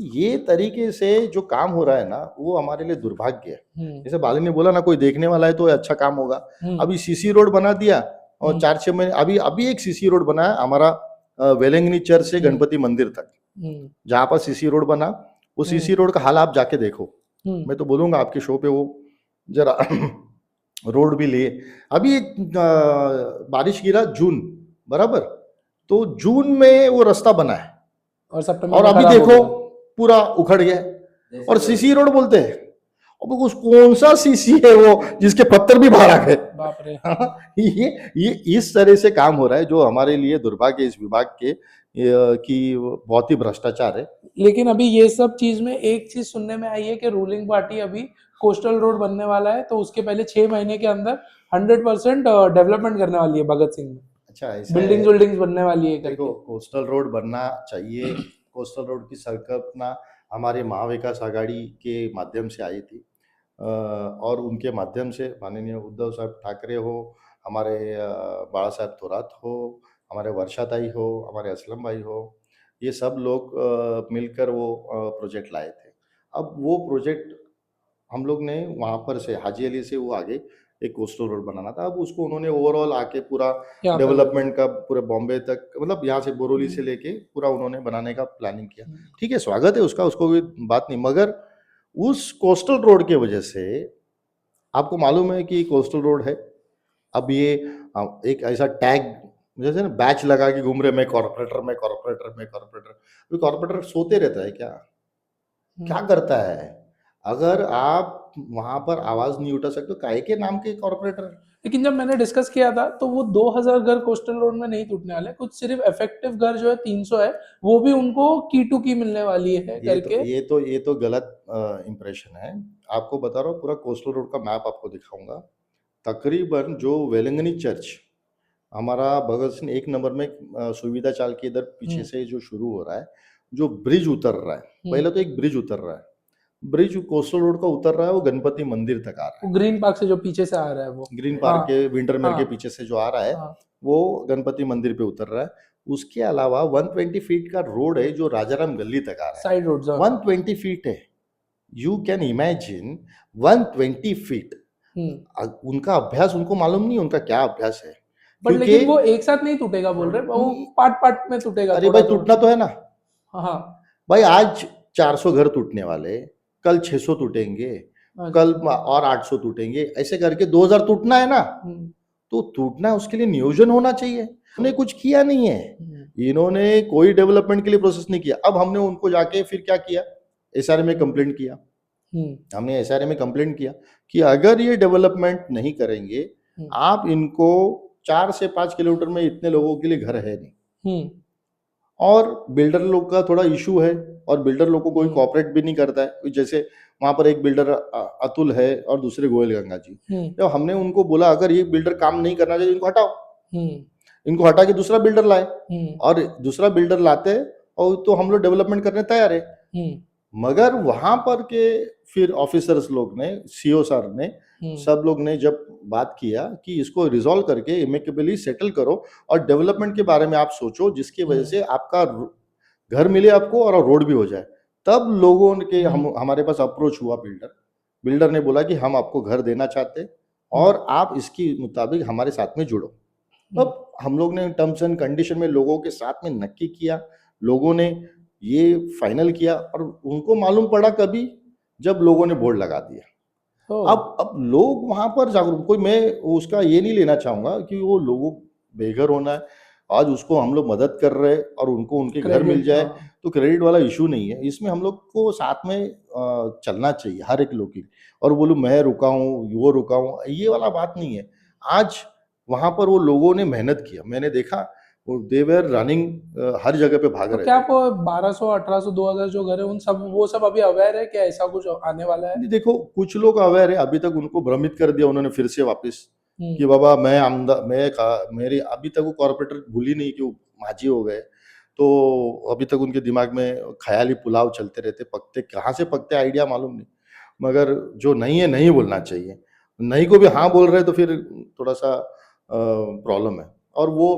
ये तरीके से जो काम हो रहा है ना, वो हमारे लिए दुर्भाग्य है। जैसे बाली ने बोला ना, कोई देखने वाला है तो अच्छा काम होगा। अभी सीसी रोड बना दिया और 4-6 महीने अभी एक सीसी रोड बना है हमारा वेलंगनी चर्च से गणपति मंदिर तक, जहां पर सीसी रोड बना, वो सीसी रोड का हाल आप जाके देखो। मैं तो बोलूंगा आपके शो पे वो जरा रोड भी लिए। अभी बारिश गिरा जून बराबर, तो जून में वो रास्ता बना है और अभी देखो पूरा उखड़ गया। और सीसी रोड बोलते हैं, अब उस कौन सा सीसी है वो जिसके पत्थर भी बाहर आ गए? बाप रे। ये इस तरह से काम हो रहा है, जो हमारे लिए दुर्भाग्य इस विभाग के कि बहुत ही भ्रष्टाचार है। लेकिन अभी ये सब चीज में एक चीज सुनने में आई है कि रूलिंग पार्टी अभी कोस्टल रोड बनने वाला है, तो उसके पहले 6 महीने के अंदर 100% डेवलपमेंट करने वाली है भगत सिंह में। अच्छा, बिल्डिंग्स बनने वाली है। देखो, कोस्टल रोड बनना चाहिए। कोस्टल रोड की संकल्पना हमारे महाविकास आघाड़ी के माध्यम से आई थी, और उनके माध्यम से माननीय उद्धव साहब ठाकरे हो, हमारे बाला साहब थोरात हो, हमारे वर्षाताई हो, हमारे असलम भाई हो, ये सब लोग मिलकर वो प्रोजेक्ट लाए थे। अब वो प्रोजेक्ट हम लोग ने वहाँ पर से हाजी अली से वो आगे एक कोस्टल रोड बनाना था। अब उसको उन्होंने ओवरऑल आके पूरा डेवलपमेंट का पूरे बॉम्बे तक, मतलब यहाँ से बोरोली से लेके पूरा उन्होंने बनाने का प्लानिंग किया। ठीक है, स्वागत है उसका, उसको कोई बात नहीं, मगर उस कोस्टल रोड के वजह से आपको मालूम है कि कोस्टल रोड है। अब ये एक ऐसा टैग जैसे ना बैच लगा के घूम रहे, मैं कॉर्पोरेटर, मैं कॉर्पोरेटर, मैं कॉर्पोरेटर। कॉर्पोरेटर सोते रहता है क्या? क्या करता है? अगर आप वहां पर आवाज नहीं उठा सकते, काहे के नाम के कॉर्पोरेटर? लेकिन जब मैंने डिस्कस किया था तो वो 2000 घर कोस्टल रोड में नहीं टूटने वाले, कुछ सिर्फ इफेक्टिव घर जो है 300 है, वो भी उनको की टू की मिलने वाली है करके। ये तो गलत इंप्रेशन है। आपको बता रहा हूँ, पूरा कोस्टल रोड का मैप आपको दिखाऊंगा। तकरीबन जो वेलंगनी चर्च हमारा भगत सिंह 1 नंबर में सुविधा चाल के इधर पीछे से जो शुरू हो रहा है, जो ब्रिज उतर रहा है, पहले तो एक ब्रिज उतर रहा है, ब्रिज कोस्टल रोड का उतर रहा है, वो गणपति मंदिर तक आ रहा है। ग्रीन पार्क से जो पीछे से आ रहा है, वो ग्रीन पार्क के विंटरमेल के पीछे से जो आ रहा है, वो गणपति मंदिर पे उतर रहा है। उसके अलावा 120 फीट का रोड है जो राजाराम गली तक आ रहा है, साइड रोड 120 फीट है। You can imagine 120 feet. उनका अभ्यास उनको मालूम नहीं उनका क्या अभ्यास है, बट लेकिन वो एक साथ नहीं टूटेगा बोल रहे, वो पार्ट में टूटेगा। अरे भाई, टूटना तो है ना। हाँ भाई, आज 400 घर टूटने वाले, कल 600 टूटेंगे, कल और 800 टूटेंगे, ऐसे करके 2000 टूटना है ना। तो टूटना है, उसके लिए नियोजन होना चाहिए। उन्होंने कुछ किया नहीं है, इन्होंने कोई डेवलपमेंट के लिए प्रोसेस नहीं किया। अब हमने उनको जाके फिर क्या किया, एसआरए में कंप्लेंट किया। हमने एसआरए में कंप्लेंट किया कि अगर ये डेवलपमेंट नहीं करेंगे, आप इनको 4 से 5 किलोमीटर में इतने लोगों के लिए घर है नहीं, और बिल्डर लोग का थोड़ा इशू है, और बिल्डर लोग को कोई कोऑपरेट भी नहीं करता है। जैसे वहां पर एक बिल्डर अतुल है और दूसरे गोयल गंगा जी, तो हमने उनको बोला अगर ये बिल्डर काम नहीं करना चाहिए, इनको हटाओ, इनको हटा के दूसरा बिल्डर लाए, और दूसरा बिल्डर लाते हैं और तो हम लोग डेवलपमेंट करने तैयार है। मगर वहां पर के फिर ऑफिसर्स लोग ने, सीओ सर ने, सब लोग ने जब बात किया कि इसको रिजॉल्व करके एमिकेबली सेटल करो और डेवलपमेंट के बारे में आप सोचो, जिसकी वजह से आपका घर मिले आपको और रोड भी हो जाए, तब लोगों के हमारे पास अप्रोच हुआ। बिल्डर ने बोला कि हम आपको घर देना चाहते हैं और आप इसके मुताबिक हमारे साथ में जुड़ो। अब हम लोग ने टर्म्स एंड कंडीशन में लोगों के साथ में नक्की किया, लोगों ने ये फाइनल किया, और उनको मालूम पड़ा कभी जब लोगों ने बोर्ड लगा दिया। अब लोग वहां पर जागरूक, कोई मैं उसका ये नहीं लेना चाहूंगा कि वो लोगों बेघर होना है, आज उसको हम लोग मदद कर रहे हैं और उनको उनके घर मिल जाए तो क्रेडिट वाला इशू नहीं है। इसमें हम लोग को साथ में चलना चाहिए हर एक लोग की, और बोलूं मैं रुका हूँ, वो रुका हूँ, ये वाला बात नहीं है। आज वहां पर वो लोगों ने मेहनत किया, मैंने देखा दे वर रनिंग, हर जगह पे भाग तो रहे क्या थे। आप 1200, 1800, 2000 जो घर है उन सब, वो सब अभी अवेयर है क्या ऐसा कुछ आने वाला है? देखो कुछ लोग अवेयर है, अभी तक उनको भ्रमित कर दिया उन्होंने फिर से वापस कि बाबा मैं आमदा मैं मेरे अभी तक वो कॉर्पोरेटर भूल ही नहीं कि वो माझी हो गए, तो अभी तक उनके दिमाग में ख्याली पुलाव चलते रहते, पकते कहाँ से पकते आइडिया मालूम नहीं। मगर जो नहीं है नहीं बोलना चाहिए, नहीं को भी हाँ बोल रहे तो फिर थोड़ा सा प्रॉब्लम है। और वो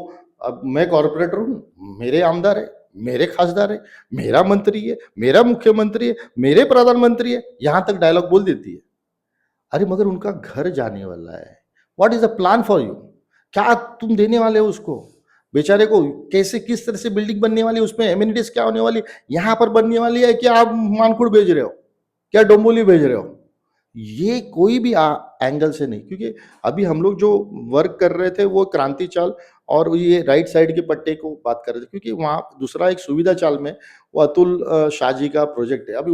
अब मैं कॉर्पोरेटर हूँ, मेरे आमदार है, मेरे खासदार है, मेरा मंत्री है, मेरा मुख्यमंत्री है, मेरे प्रधानमंत्री है, यहाँ तक डायलॉग बोल देती है। अरे मगर उनका घर जाने वाला है, what is the plan for you, क्या तुम देने वाले हो उसको, बेचारे को कैसे किस तरह से बिल्डिंग बनने वाली है, उसमें एमिनिटीज क्या होने वाली, यहाँ पर बनने वाली है कि आप मानकुड़ भेज रहे हो, क्या डोंबोली भेज रहे हो, ये कोई भी एंगल से नहीं। क्योंकि अभी हम लोग जो वर्क कर रहे थे वो क्रांति चाल और ये राइट साइड के पट्टे को बात कर रहे थे, क्योंकि वहाँ दूसरा एक सुविधा चाल में वो अतुल शाह जी का प्रोजेक्ट है। अभी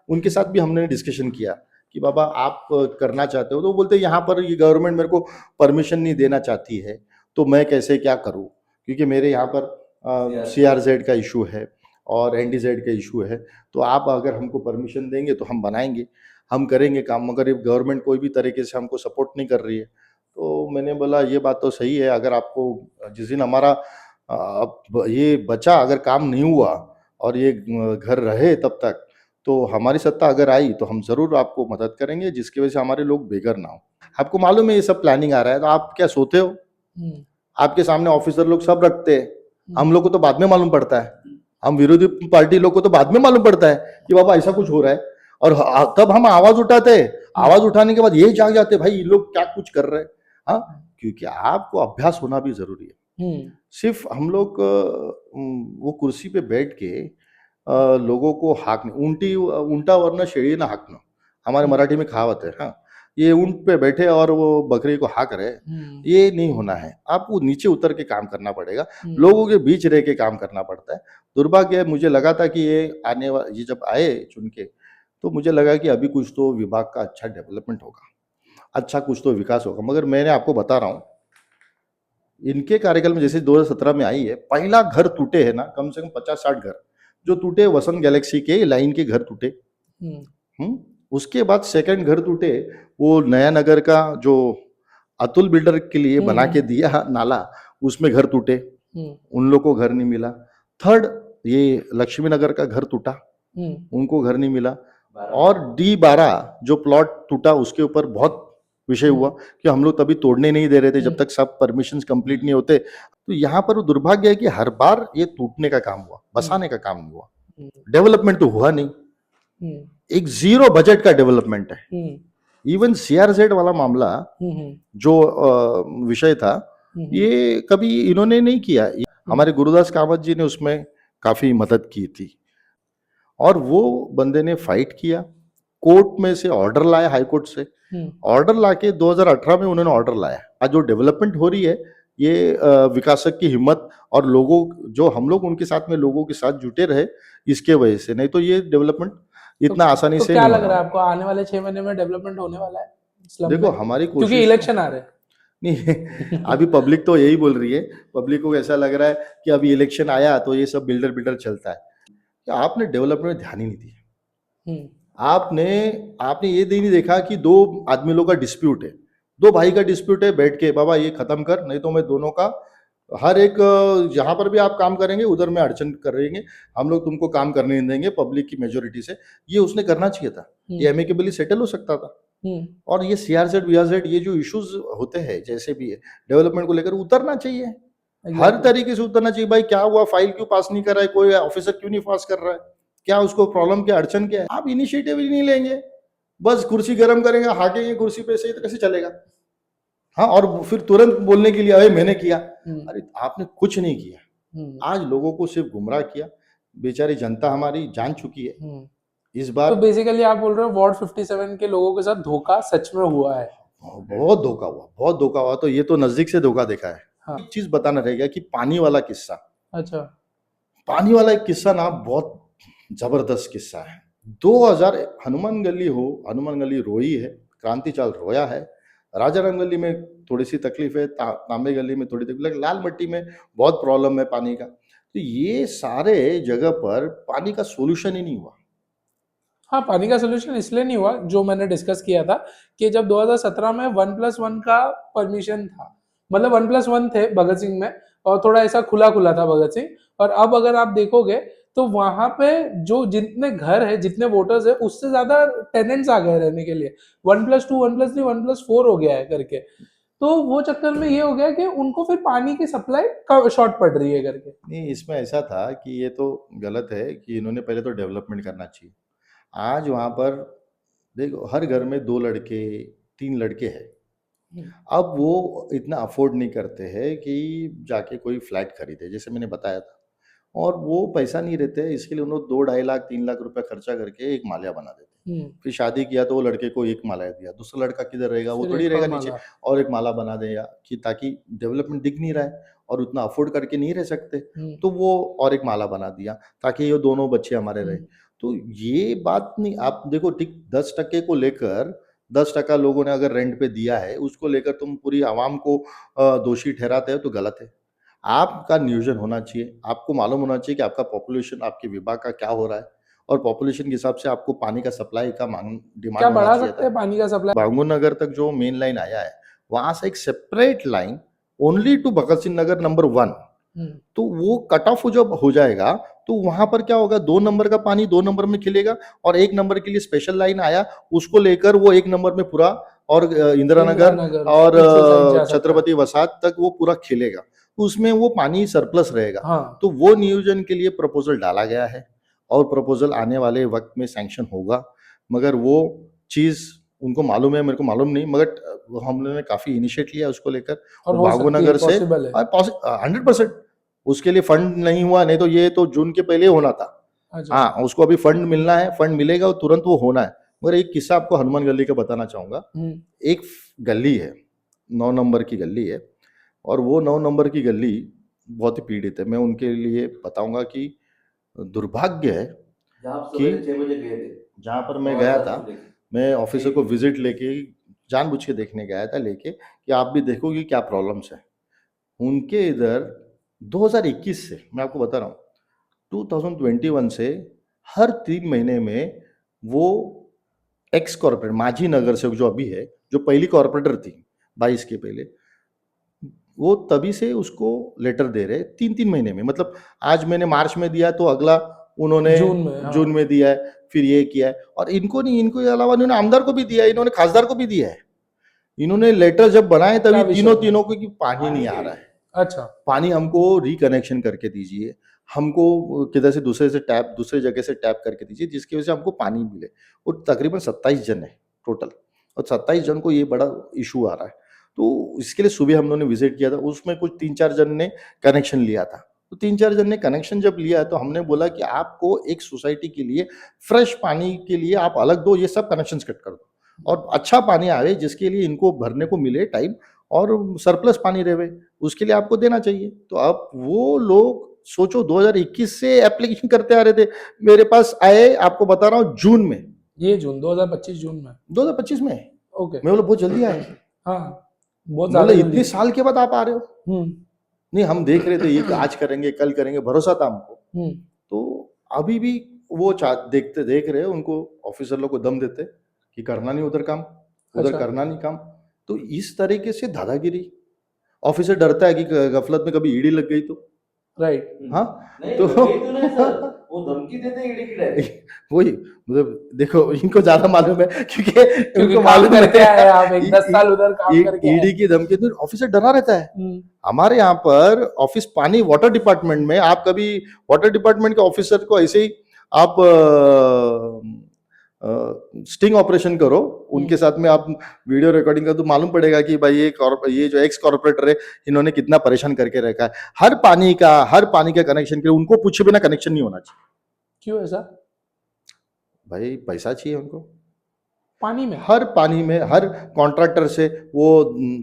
उनके साथ भी हमने डिस्कशन किया कि बाबा आप करना चाहते हो, तो बोलते यहाँ पर ये गवर्नमेंट मेरे को परमिशन नहीं देना चाहती है, तो मैं कैसे क्या करूँ, क्योंकि मेरे यहाँ पर CRZ का इशू है और NDZ का इशू है, तो आप अगर हमको परमिशन देंगे तो हम बनाएंगे, हम करेंगे काम, मगर ये गवर्नमेंट कोई भी तरीके से हमको सपोर्ट नहीं कर रही है। तो मैंने बोला ये बात तो सही है, अगर आपको जिस दिन हमारा ये बचा, अगर काम नहीं हुआ और ये घर रहे तब तक, तो हमारी सत्ता अगर आई तो हम जरूर आपको मदद करेंगे, जिसकी वजह से हमारे लोग बेघर ना हो। आपको मालूम है ये सब प्लानिंग आ रहा है, तो आप क्या सोते हो, आपके सामने ऑफिसर लोग सब रखते हैं, हम लोग को तो बाद में मालूम पड़ता है, हम विरोधी पार्टी लोग को तो बाद में मालूम पड़ता है कि बाबा ऐसा कुछ हो रहा है, और तब हम आवाज उठाते हैं, आवाज उठाने के बाद ये जाग जाते भाई ये लोग क्या कुछ कर रहे हैं। हाँ, क्योंकि आपको अभ्यास होना भी जरूरी है। सिर्फ हम लोग वो कुर्सी पे बैठ के लोगों को हाकने, उल्टा वरना शेड़ी ना हाकना, हमारे मराठी में कहावत है। हाँ, ये ऊंट पे बैठे और वो बकरी को हाक रहे, ये नहीं होना है। आपको नीचे उतर के काम करना पड़ेगा, लोगों के बीच रह के काम करना पड़ता है। दुर्भाग्य मुझे लगा था कि ये जब आए चुन के, तो मुझे लगा कि अभी कुछ तो विभाग का अच्छा डेवलपमेंट होगा, अच्छा कुछ तो विकास होगा। मगर मैंने आपको बता रहा हूँ, इनके कार्यकाल में जैसे 2017 में आई है, पहला घर टूटे है ना, कम से कम 50-60 घर जो टूटे, वसंत गैलेक्सी के लाइन के घर टूटे। उसके बाद सेकंड घर टूटे, वो नया नगर का जो अतुल बिल्डर के लिए बना के दिया नाला, उसमें घर टूटे, उन लोग को घर नहीं मिला। थर्ड, ये लक्ष्मी नगर का घर टूटा, उनको घर नहीं मिला। और D12 जो प्लॉट टूटा, उसके ऊपर बहुत विषय हुआ कि हम लोग तभी तोड़ने नहीं दे रहे थे जब तक सब परमिशंस कंप्लीट नहीं होते। तो यहाँ पर दुर्भाग्य है कि हर बार ये टूटने का काम हुआ, बसाने का काम नहीं हुआ, डेवलपमेंट तो हुआ नहीं, एक जीरो बजट का डेवलपमेंट है। इवन CRZ वाला मामला जो विषय था, ये कभी इन्होंने नहीं किया। हमारे गुरुदास कामत जी ने उसमें काफी मदद की थी, और वो बंदे ने फाइट किया, कोर्ट में से ऑर्डर लाया, हाई कोर्ट से ऑर्डर लाके 2018 में उन्होंने ऑर्डर लाया। आज जो डेवलपमेंट हो रही है, ये विकासक की हिम्मत और लोगों जो हम लोग उनके साथ में लोगों के साथ जुटे रहे, इसके वजह से, नहीं तो ये डेवलपमेंट इतना आसानी तो से क्या नहीं लग होना। रहा है आपको, आने वाले 6 महीने में डेवलपमेंट होने वाला है स्लम देखो में? हमारी क्योंकि कोशिश इलेक्शन आ रहे नहीं हैं। अभी पब्लिक तो यही बोल रही है, पब्लिक को ऐसा लग रहा है कि अभी इलेक्शन आया तो ये सब बिल्डर बिल्डर चलता है। कि आपने डेवलपमेंट में ध्यान ही नहीं दिया। हम्म, आपने आपने ये नहीं देखा कि दो आदमी लोग का डिस्प्यूट है, दो भाई का डिस्प्यूट है, बैठ के बाबा ये खत्म कर, नहीं तो मैं दोनों का हर एक जहां पर भी आप काम करेंगे उधर में अड़चन करेंगे, हम लोग तुमको काम करने नहीं देंगे पब्लिक की मेजोरिटी से। ये उसने करना चाहिए था, ये एमिकेबली सेटल हो सकता था। हम्म, और ये सीआरजेड वीआरजेड ये जो इश्यूज होते हैं जैसे भी है डेवलपमेंट को लेकर उतरना चाहिए, हर exactly. तरीके से उतरना चाहिए। भाई क्या हुआ, फाइल क्यों पास नहीं कर रहा है, कोई ऑफिसर क्यों नहीं पास कर रहा है, क्या उसको प्रॉब्लम, क्या अड़चन क्या है, आप इनिशिएटिव ही नहीं लेंगे, बस कुर्सी गर्म करेंगे, हाकेंगे कुर्सी पे, से तो कैसे चलेगा। हाँ, और फिर तुरंत बोलने के लिए अरे मैंने किया, अरे आपने कुछ नहीं किया, आज लोगों को सिर्फ गुमराह किया, बेचारी जनता हमारी जान चुकी है इस बार। तो बेसिकली आप बोल रहे हो वार्ड 57 के लोगों के साथ धोखा सच में हुआ है? बहुत धोखा हुआ, बहुत धोखा हुआ, तो ये तो नजदीक से धोखा देखा है। हाँ। एक चीज बताना रहेगा कि पानी वाला किस्सा, अच्छा। पानी वाला एक किस्सा ना बहुत जबरदस्त किस्सा है। 2000 हनुमान गली हो, हनुमान गली रोई है, क्रांति चाल रोया है, राजा राम गली में थोड़ी सी तकलीफ है, तांबे गली में थोड़ी तकलीफ, लाल मट्टी में बहुत प्रॉब्लम है पानी का। तो ये सारे जगह पर पानी का सोल्यूशन ही नहीं हुआ। हाँ, पानी का सोल्यूशन इसलिए नहीं हुआ, जो मैंने डिस्कस किया था कि जब 2017 में 1+1 का परमिशन था, मतलब 1+1 थे भगत सिंह में, और थोड़ा ऐसा खुला खुला था भगत सिंह। और अब अगर आप देखोगे तो वहां पे जो जितने घर है, जितने वोटर्स है, उससे ज्यादा टेनेंट्स आ गए रहने के लिए। 1+2, 1+3, 1+4 हो गया है करके। तो वो चक्कर में ये हो गया कि उनको फिर पानी की सप्लाई शॉर्ट पड़ रही है करके। नहीं, इसमें ऐसा था कि ये तो गलत है कि इन्होंने पहले तो डेवलपमेंट करना चाहिए। आज वहां पर देखो हर घर में 2 लड़के 3 लड़के हैं, अब वो इतना अफोर्ड नहीं करते हैं कि जाके कोई फ्लैट खरीदे, जैसे मैंने बताया था, और वो पैसा नहीं रहते, इसके लिए उन्होंने 2-2.5 लाख 3 लाख रुपया खर्चा करके एक माल्या बना देते। फिर शादी किया तो वो लड़के को एक माला दिया, दूसरा लड़का किधर रहेगा, वो फिर थोड़ी एक रहेगा और नीचे, माला। और एक माला बना देगा कि ताकि डेवलपमेंट दिख नहीं रहा है और उतना अफोर्ड करके नहीं रह सकते, तो वो और एक माला बना दिया ताकि ये दोनों बच्चे हमारे रहे। तो ये बात नहीं, आप देखो ठीक 10% को लेकर 10% लोगों ने अगर रेंट पे दिया है, उसको लेकर तुम पूरी आवाम को दोषी ठहराते हो तो गलत है। आपका नियोजन होना चाहिए, आपको मालूम होना चाहिए कि आपका पॉपुलेशन, आपके विभाग का क्या हो रहा है, और पॉपुलेशन के हिसाब से आपको पानी का सप्लाई का मांग डिमांड क्या होना बढ़ा चाहिए सकते था। हैं पानी का सप्लाई? बांगो नगर तक जो मेन लाइन आया है, वहां से एक separate line only to Bhagat Singh Nagar number 1, तो वो कट ऑफ जब हो जाएगा तो वहां पर क्या होगा, 2 नंबर का पानी 2 नंबर में खिलेगा, और 1 नंबर के लिए स्पेशल लाइन आया, उसको लेकर वो 1 नंबर में पूरा, और इंदिरा नगर और पीछे साइड जा सकता है। छत्रपति वसाहत तक वो पूरा खिलेगा, तो उसमें वो पानी सरप्लस रहेगा। हाँ। तो वो नियोजन के लिए प्रपोजल डाला गया है, और प्रपोजल आने वाले वक्त में सैंक्शन होगा, मगर वो चीज उनको मालूम है, मेरे को मालूम नहीं, मगर हम लोगों ने काफी इनिशिएट लिया उसको लेकर, और वो हो सकती है, भागोनगर से पॉसिबल है। 100%। उसके लिए फंड नहीं हुआ, नहीं तो ये तो जून के पहले होना था। अच्छा। हाँ, उसको अभी फंड मिलना है, फंड मिलेगा और तुरंत वो होना है। मगर एक किस्सा आपको हनुमान गली का बताना चाहूंगा। एक गली है, 9 नंबर की गली है, और वो 9 नंबर की गली बहुत ही पीड़ित है। मैं उनके लिए बताऊंगा कि दुर्भाग्य है जहाँ आप कि सवेरे 6 बजे गए थे, जहाँ पर मैं और गया ऐसा था, सुन लेके। मैं ऑफिसर को विजिट लेके जानबूझ के देखने गया था लेके, कि आप भी देखो कि क्या प्रॉब्लम्स है उनके इधर। 2021 से मैं आपको बता रहा हूँ, 2021 से हर 3 महीने में वो एक्स कॉर्पोरेट माझी नगर से जो अभी है, जो पहली कॉर्पोरेटर थी 22 के पहले, वो तभी से उसको लेटर दे रहे 3-3 महीने में। मतलब आज मैंने मार्च में दिया तो अगला उन्होंने जून में, हाँ। जून में दिया है, फिर ये किया है, और इनको नहीं, इनको के अलावा इन्होंने आमदार को भी दिया है, इन्होंने खासदार को भी दिया है। इन्होंने लेटर जब बनाए क्या तभी विषय तीनों में? तीनों को कि पानी नहीं आ रहा है, अच्छा। पानी हमको रिकनेक्शन करके दीजिए, हमको किधर से दूसरे जगह से टैप करके दीजिए, जिसकी वजह से हमको पानी मिले। और तकरीबन 27 जन है टोटल, और 27 जन को ये बड़ा इशू आ रहा है। तो इसके लिए सुबह हम लोगों ने विजिट किया था, उसमें कुछ 3-4 जन ने कनेक्शन लिया था। तो 3-4 जन ने कनेक्शन जब लिया तो हमने बोला कि आपको एक सोसाइटी के लिए फ्रेश पानी के लिए आप अलग दो, ये सब कनेक्शंस कट कर दो, और अच्छा पानी आवे जिसके लिए इनको भरने को मिले टाइम, और सरप्लस पानी रहे, उसके लिए आपको देना चाहिए। तो अब वो लोग सोचो 2021 से एप्लीकेशन करते आ रहे थे, मेरे पास आए आपको बता रहा हूँ जून में, ये जून 2025 जून में। 2025 में। ओके। मैं बोला बहुत जल्दी आए, हाँ बहुत बोला ज्यादा इतने साल के बाद आप आ रहे हो। हम्म नहीं हम देख रहे थे ये आज करेंगे कल करेंगे, भरोसा था हमको। हम्म तो अभी भी वो देख रहे हैं, उनको ऑफिसर लोग को दम देते कि करना नहीं उधर काम, उधर अच्छा। करना नहीं काम। तो इस तरीके से दादागिरी, ऑफिसर डरता है कि गफलत में कभी ईडी लग गई तो। राइट। हाँ नहीं तो लग गई तो नहीं सर, वो धमकी देते हैं ईडी की डायरेक्ट। वही मतलब देखो इनको ज्यादा मालूम है क्योंकि क्योंकि उनको काम मालूम करके है आए आप, एक 10 साल उधर काम करके आए। ईडी की धमकी तो ऑफिसर डरा रहता है। हम्म, हमारे यहाँ पर ऑफिस पानी वाटर डिपार्टमेंट में आप कभी वाटर डिपार्टमेंट के ऑफिसर को ऐसे ही आप स्टिंग ऑपरेशन करो, उनके साथ में आप वीडियो रिकॉर्डिंग करो तो मालूम पड़ेगा कि भाई ये जो एक्स कॉर्पोरेटर है इन्होंने कितना परेशान करके रखा है। हर पानी का कनेक्शन के लिए उनको पूछे बिना कनेक्शन नहीं होना चाहिए। क्यों ऐसा? भाई पैसा चाहिए उनको, पानी में? हर पानी में हर कॉन्ट्रैक्टर से वो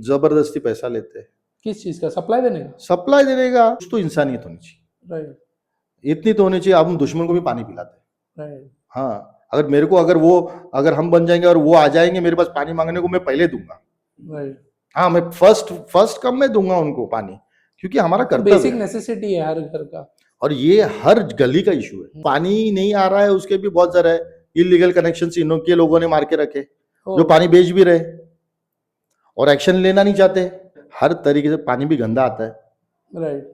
जबरदस्ती पैसा लेते हैं। किस चीज का? सप्लाई देने का? सप्लाई देने का कुछ तो इंसानियत होनी चाहिए, राइट इतनी तो होनी चाहिए। आप हम दुश्मन को भी पानी पिलाते हैं। राइट। हाँ अगर हम बन जाएंगे और वो आ जाएंगे मेरे पास पानी मांगने को, मैं पहले दूंगा। राइट। हाँ मैं फर्स्ट कब मैं दूंगा उनको पानी, क्योंकि हमारा कर्तव्य बेसिक है। नेसेसिटी है हर घर का। और ये हर गली का इशू है। पानी नहीं आ रहा है उसके भी बहुत जरा है, इलीगल कनेक्शन इन के लोगों ने मार के रखे, जो पानी बेच भी रहे और एक्शन लेना नहीं चाहते। हर तरीके से पानी भी गंदा आता है। राइट।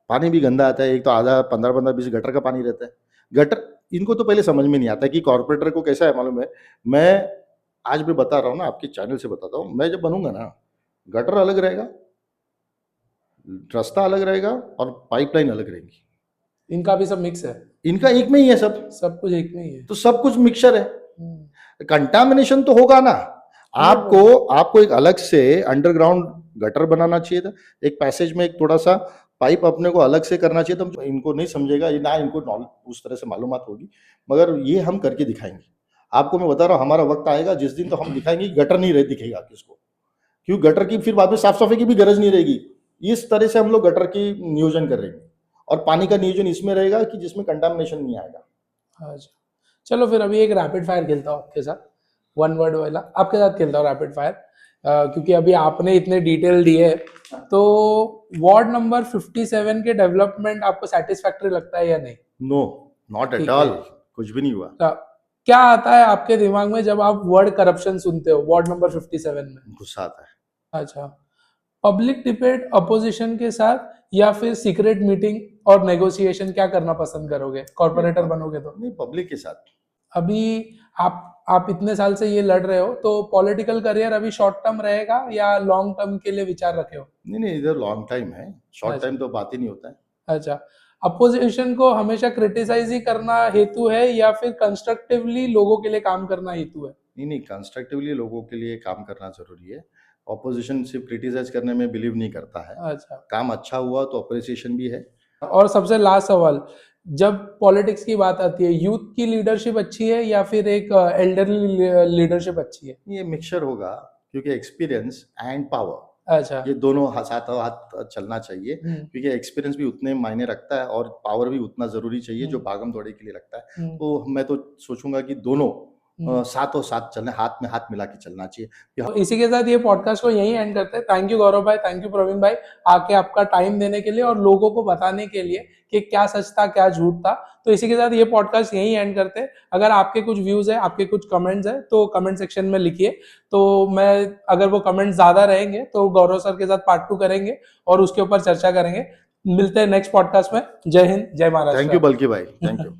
पानी भी गंदा आता है, एक तो आधा 15-20 गटर का पानी रहता है। गटर इनको तो पहले समझ में नहीं आता कि कॉर्पोरेटर को कैसा है मालूम है। मैं आज भी बता रहा हूँ ना, आपके चैनल से बताता हूँ, मैं जब बनूंगा ना गटर अलग रहेगा, रास्ता अलग रहेगा और पाइपलाइन अलग रहेगी। इनका भी सब मिक्स है, इनका एक में ही है, सब कुछ एक में ही है। तो सब कुछ मिक्सचर है। हम्म, कंटामिनेशन तो होगा ना। आपको एक अलग से अंडरग्राउंड गटर बनाना चाहिए था, एक पैसेज में एक थोड़ा सा पाइप अपने को अलग से करना चाहिए। तो इनको नहीं समझेगा ये ना, इनको उस तरह से मालूमात होगी, मगर ये हम करके दिखाएंगे। आपको मैं बता रहा हूँ हमारा वक्त आएगा जिस दिन तो हम दिखाएंगे गटर नहीं रह दिखेगा किसको, क्योंकि गटर की फिर बाद में साफ सफाई की भी गरज नहीं रहेगी। इस तरह से हम लोग गटर की नियोजन करेंगे और पानी का नियोजन इसमें रहेगा कि जिसमें कंटामिनेशन नहीं आएगा। अच्छा चलो फिर अभी एक रैपिड फायर खेलता हूँ आपके साथ, 1 वर्ड वाला आपके साथ खेलता हूँ रैपिड फायर, क्योंकि अभी आपने इतने डिटेल दिए। तो वार्ड नंबर 57 के डेवलपमेंट आपको सेटिस्फैक्टरी लगता है या नहीं? नो, नॉट एट ठीक ऑल, है। कुछ भी नहीं हुआ। क्या आता है आपके दिमाग में जब आप वर्ड करप्शन सुनते हो वार्ड नंबर 57 में? गुस्सा आता है। अच्छा, पब्लिक डिबेट अपोजिशन के साथ या फिर सीक्रेट मीटिंग और नेगोशिएशन, क्या करना पसंद करोगे कॉर्पोरेटर बनोगे तो? नहीं, पब्लिक के साथ। अभी आप इतने साल से ये लड़ रहे हो, तो पॉलिटिकल करियर अभी शॉर्ट टर्म रहेगा या लॉन्ग टर्म के लिए विचार रखे हो? नहीं, इधर लॉन्ग टाइम है, शॉर्ट अच्छा। टाइम तो बात ही नहीं होता है। अच्छा, अपोजिशन को हमेशा क्रिटिसाइज ही करना हेतु है या फिर कंस्ट्रक्टिवली लोगों के लिए काम करना हेतु है? नहीं, कंस्ट्रक्टिवली लोगों के लिए काम करना जरूरी है। ऑपोजिशन सिर्फ क्रिटिसाइज करने में बिलीव नहीं करता है। अच्छा, काम अच्छा हुआ तो अप्रिसिएशन भी है। और सबसे लास्ट सवाल, जब पॉलिटिक्स की बात आती है, यूथ की लीडरशिप अच्छी है या फिर एक एल्डरली लीडरशिप अच्छी है? ये मिक्सचर होगा, क्योंकि एक्सपीरियंस एंड पावर अच्छा। ये दोनों साथ हाथ चलना चाहिए, हम्म, क्योंकि एक्सपीरियंस भी उतने मायने रखता है और पावर भी उतना जरूरी चाहिए जो भागम दौड़े के लिए लगता है। हम्म, तो मैं तो सोचूंगा कि दोनों हम्म। साथों साथ चलने, हाथ में हाथ मिला के चलना चाहिए। तो इसी के साथ ये पॉडकास्ट को यहीं एंड करते हैं। थैंक यू गौरव भाई, थैंक यू प्रवीण भाई, आके आपका टाइम देने के लिए और लोगों को बताने के लिए कि क्या सच था क्या झूठ था। तो इसी के साथ ये पॉडकास्ट यहीं एंड करते हैं। अगर आपके कुछ व्यूज है, आपके कुछ कमेंट्स है, तो कमेंट सेक्शन में लिखिए। तो मैं अगर वो कमेंट्स ज्यादा रहेंगे तो गौरव सर के साथ पार्ट 2 करेंगे और उसके ऊपर चर्चा करेंगे। मिलते हैं नेक्स्ट पॉडकास्ट में। जय हिंद, जय महाराष्ट्र। थैंक यू बल्कि भाई, थैंक यू।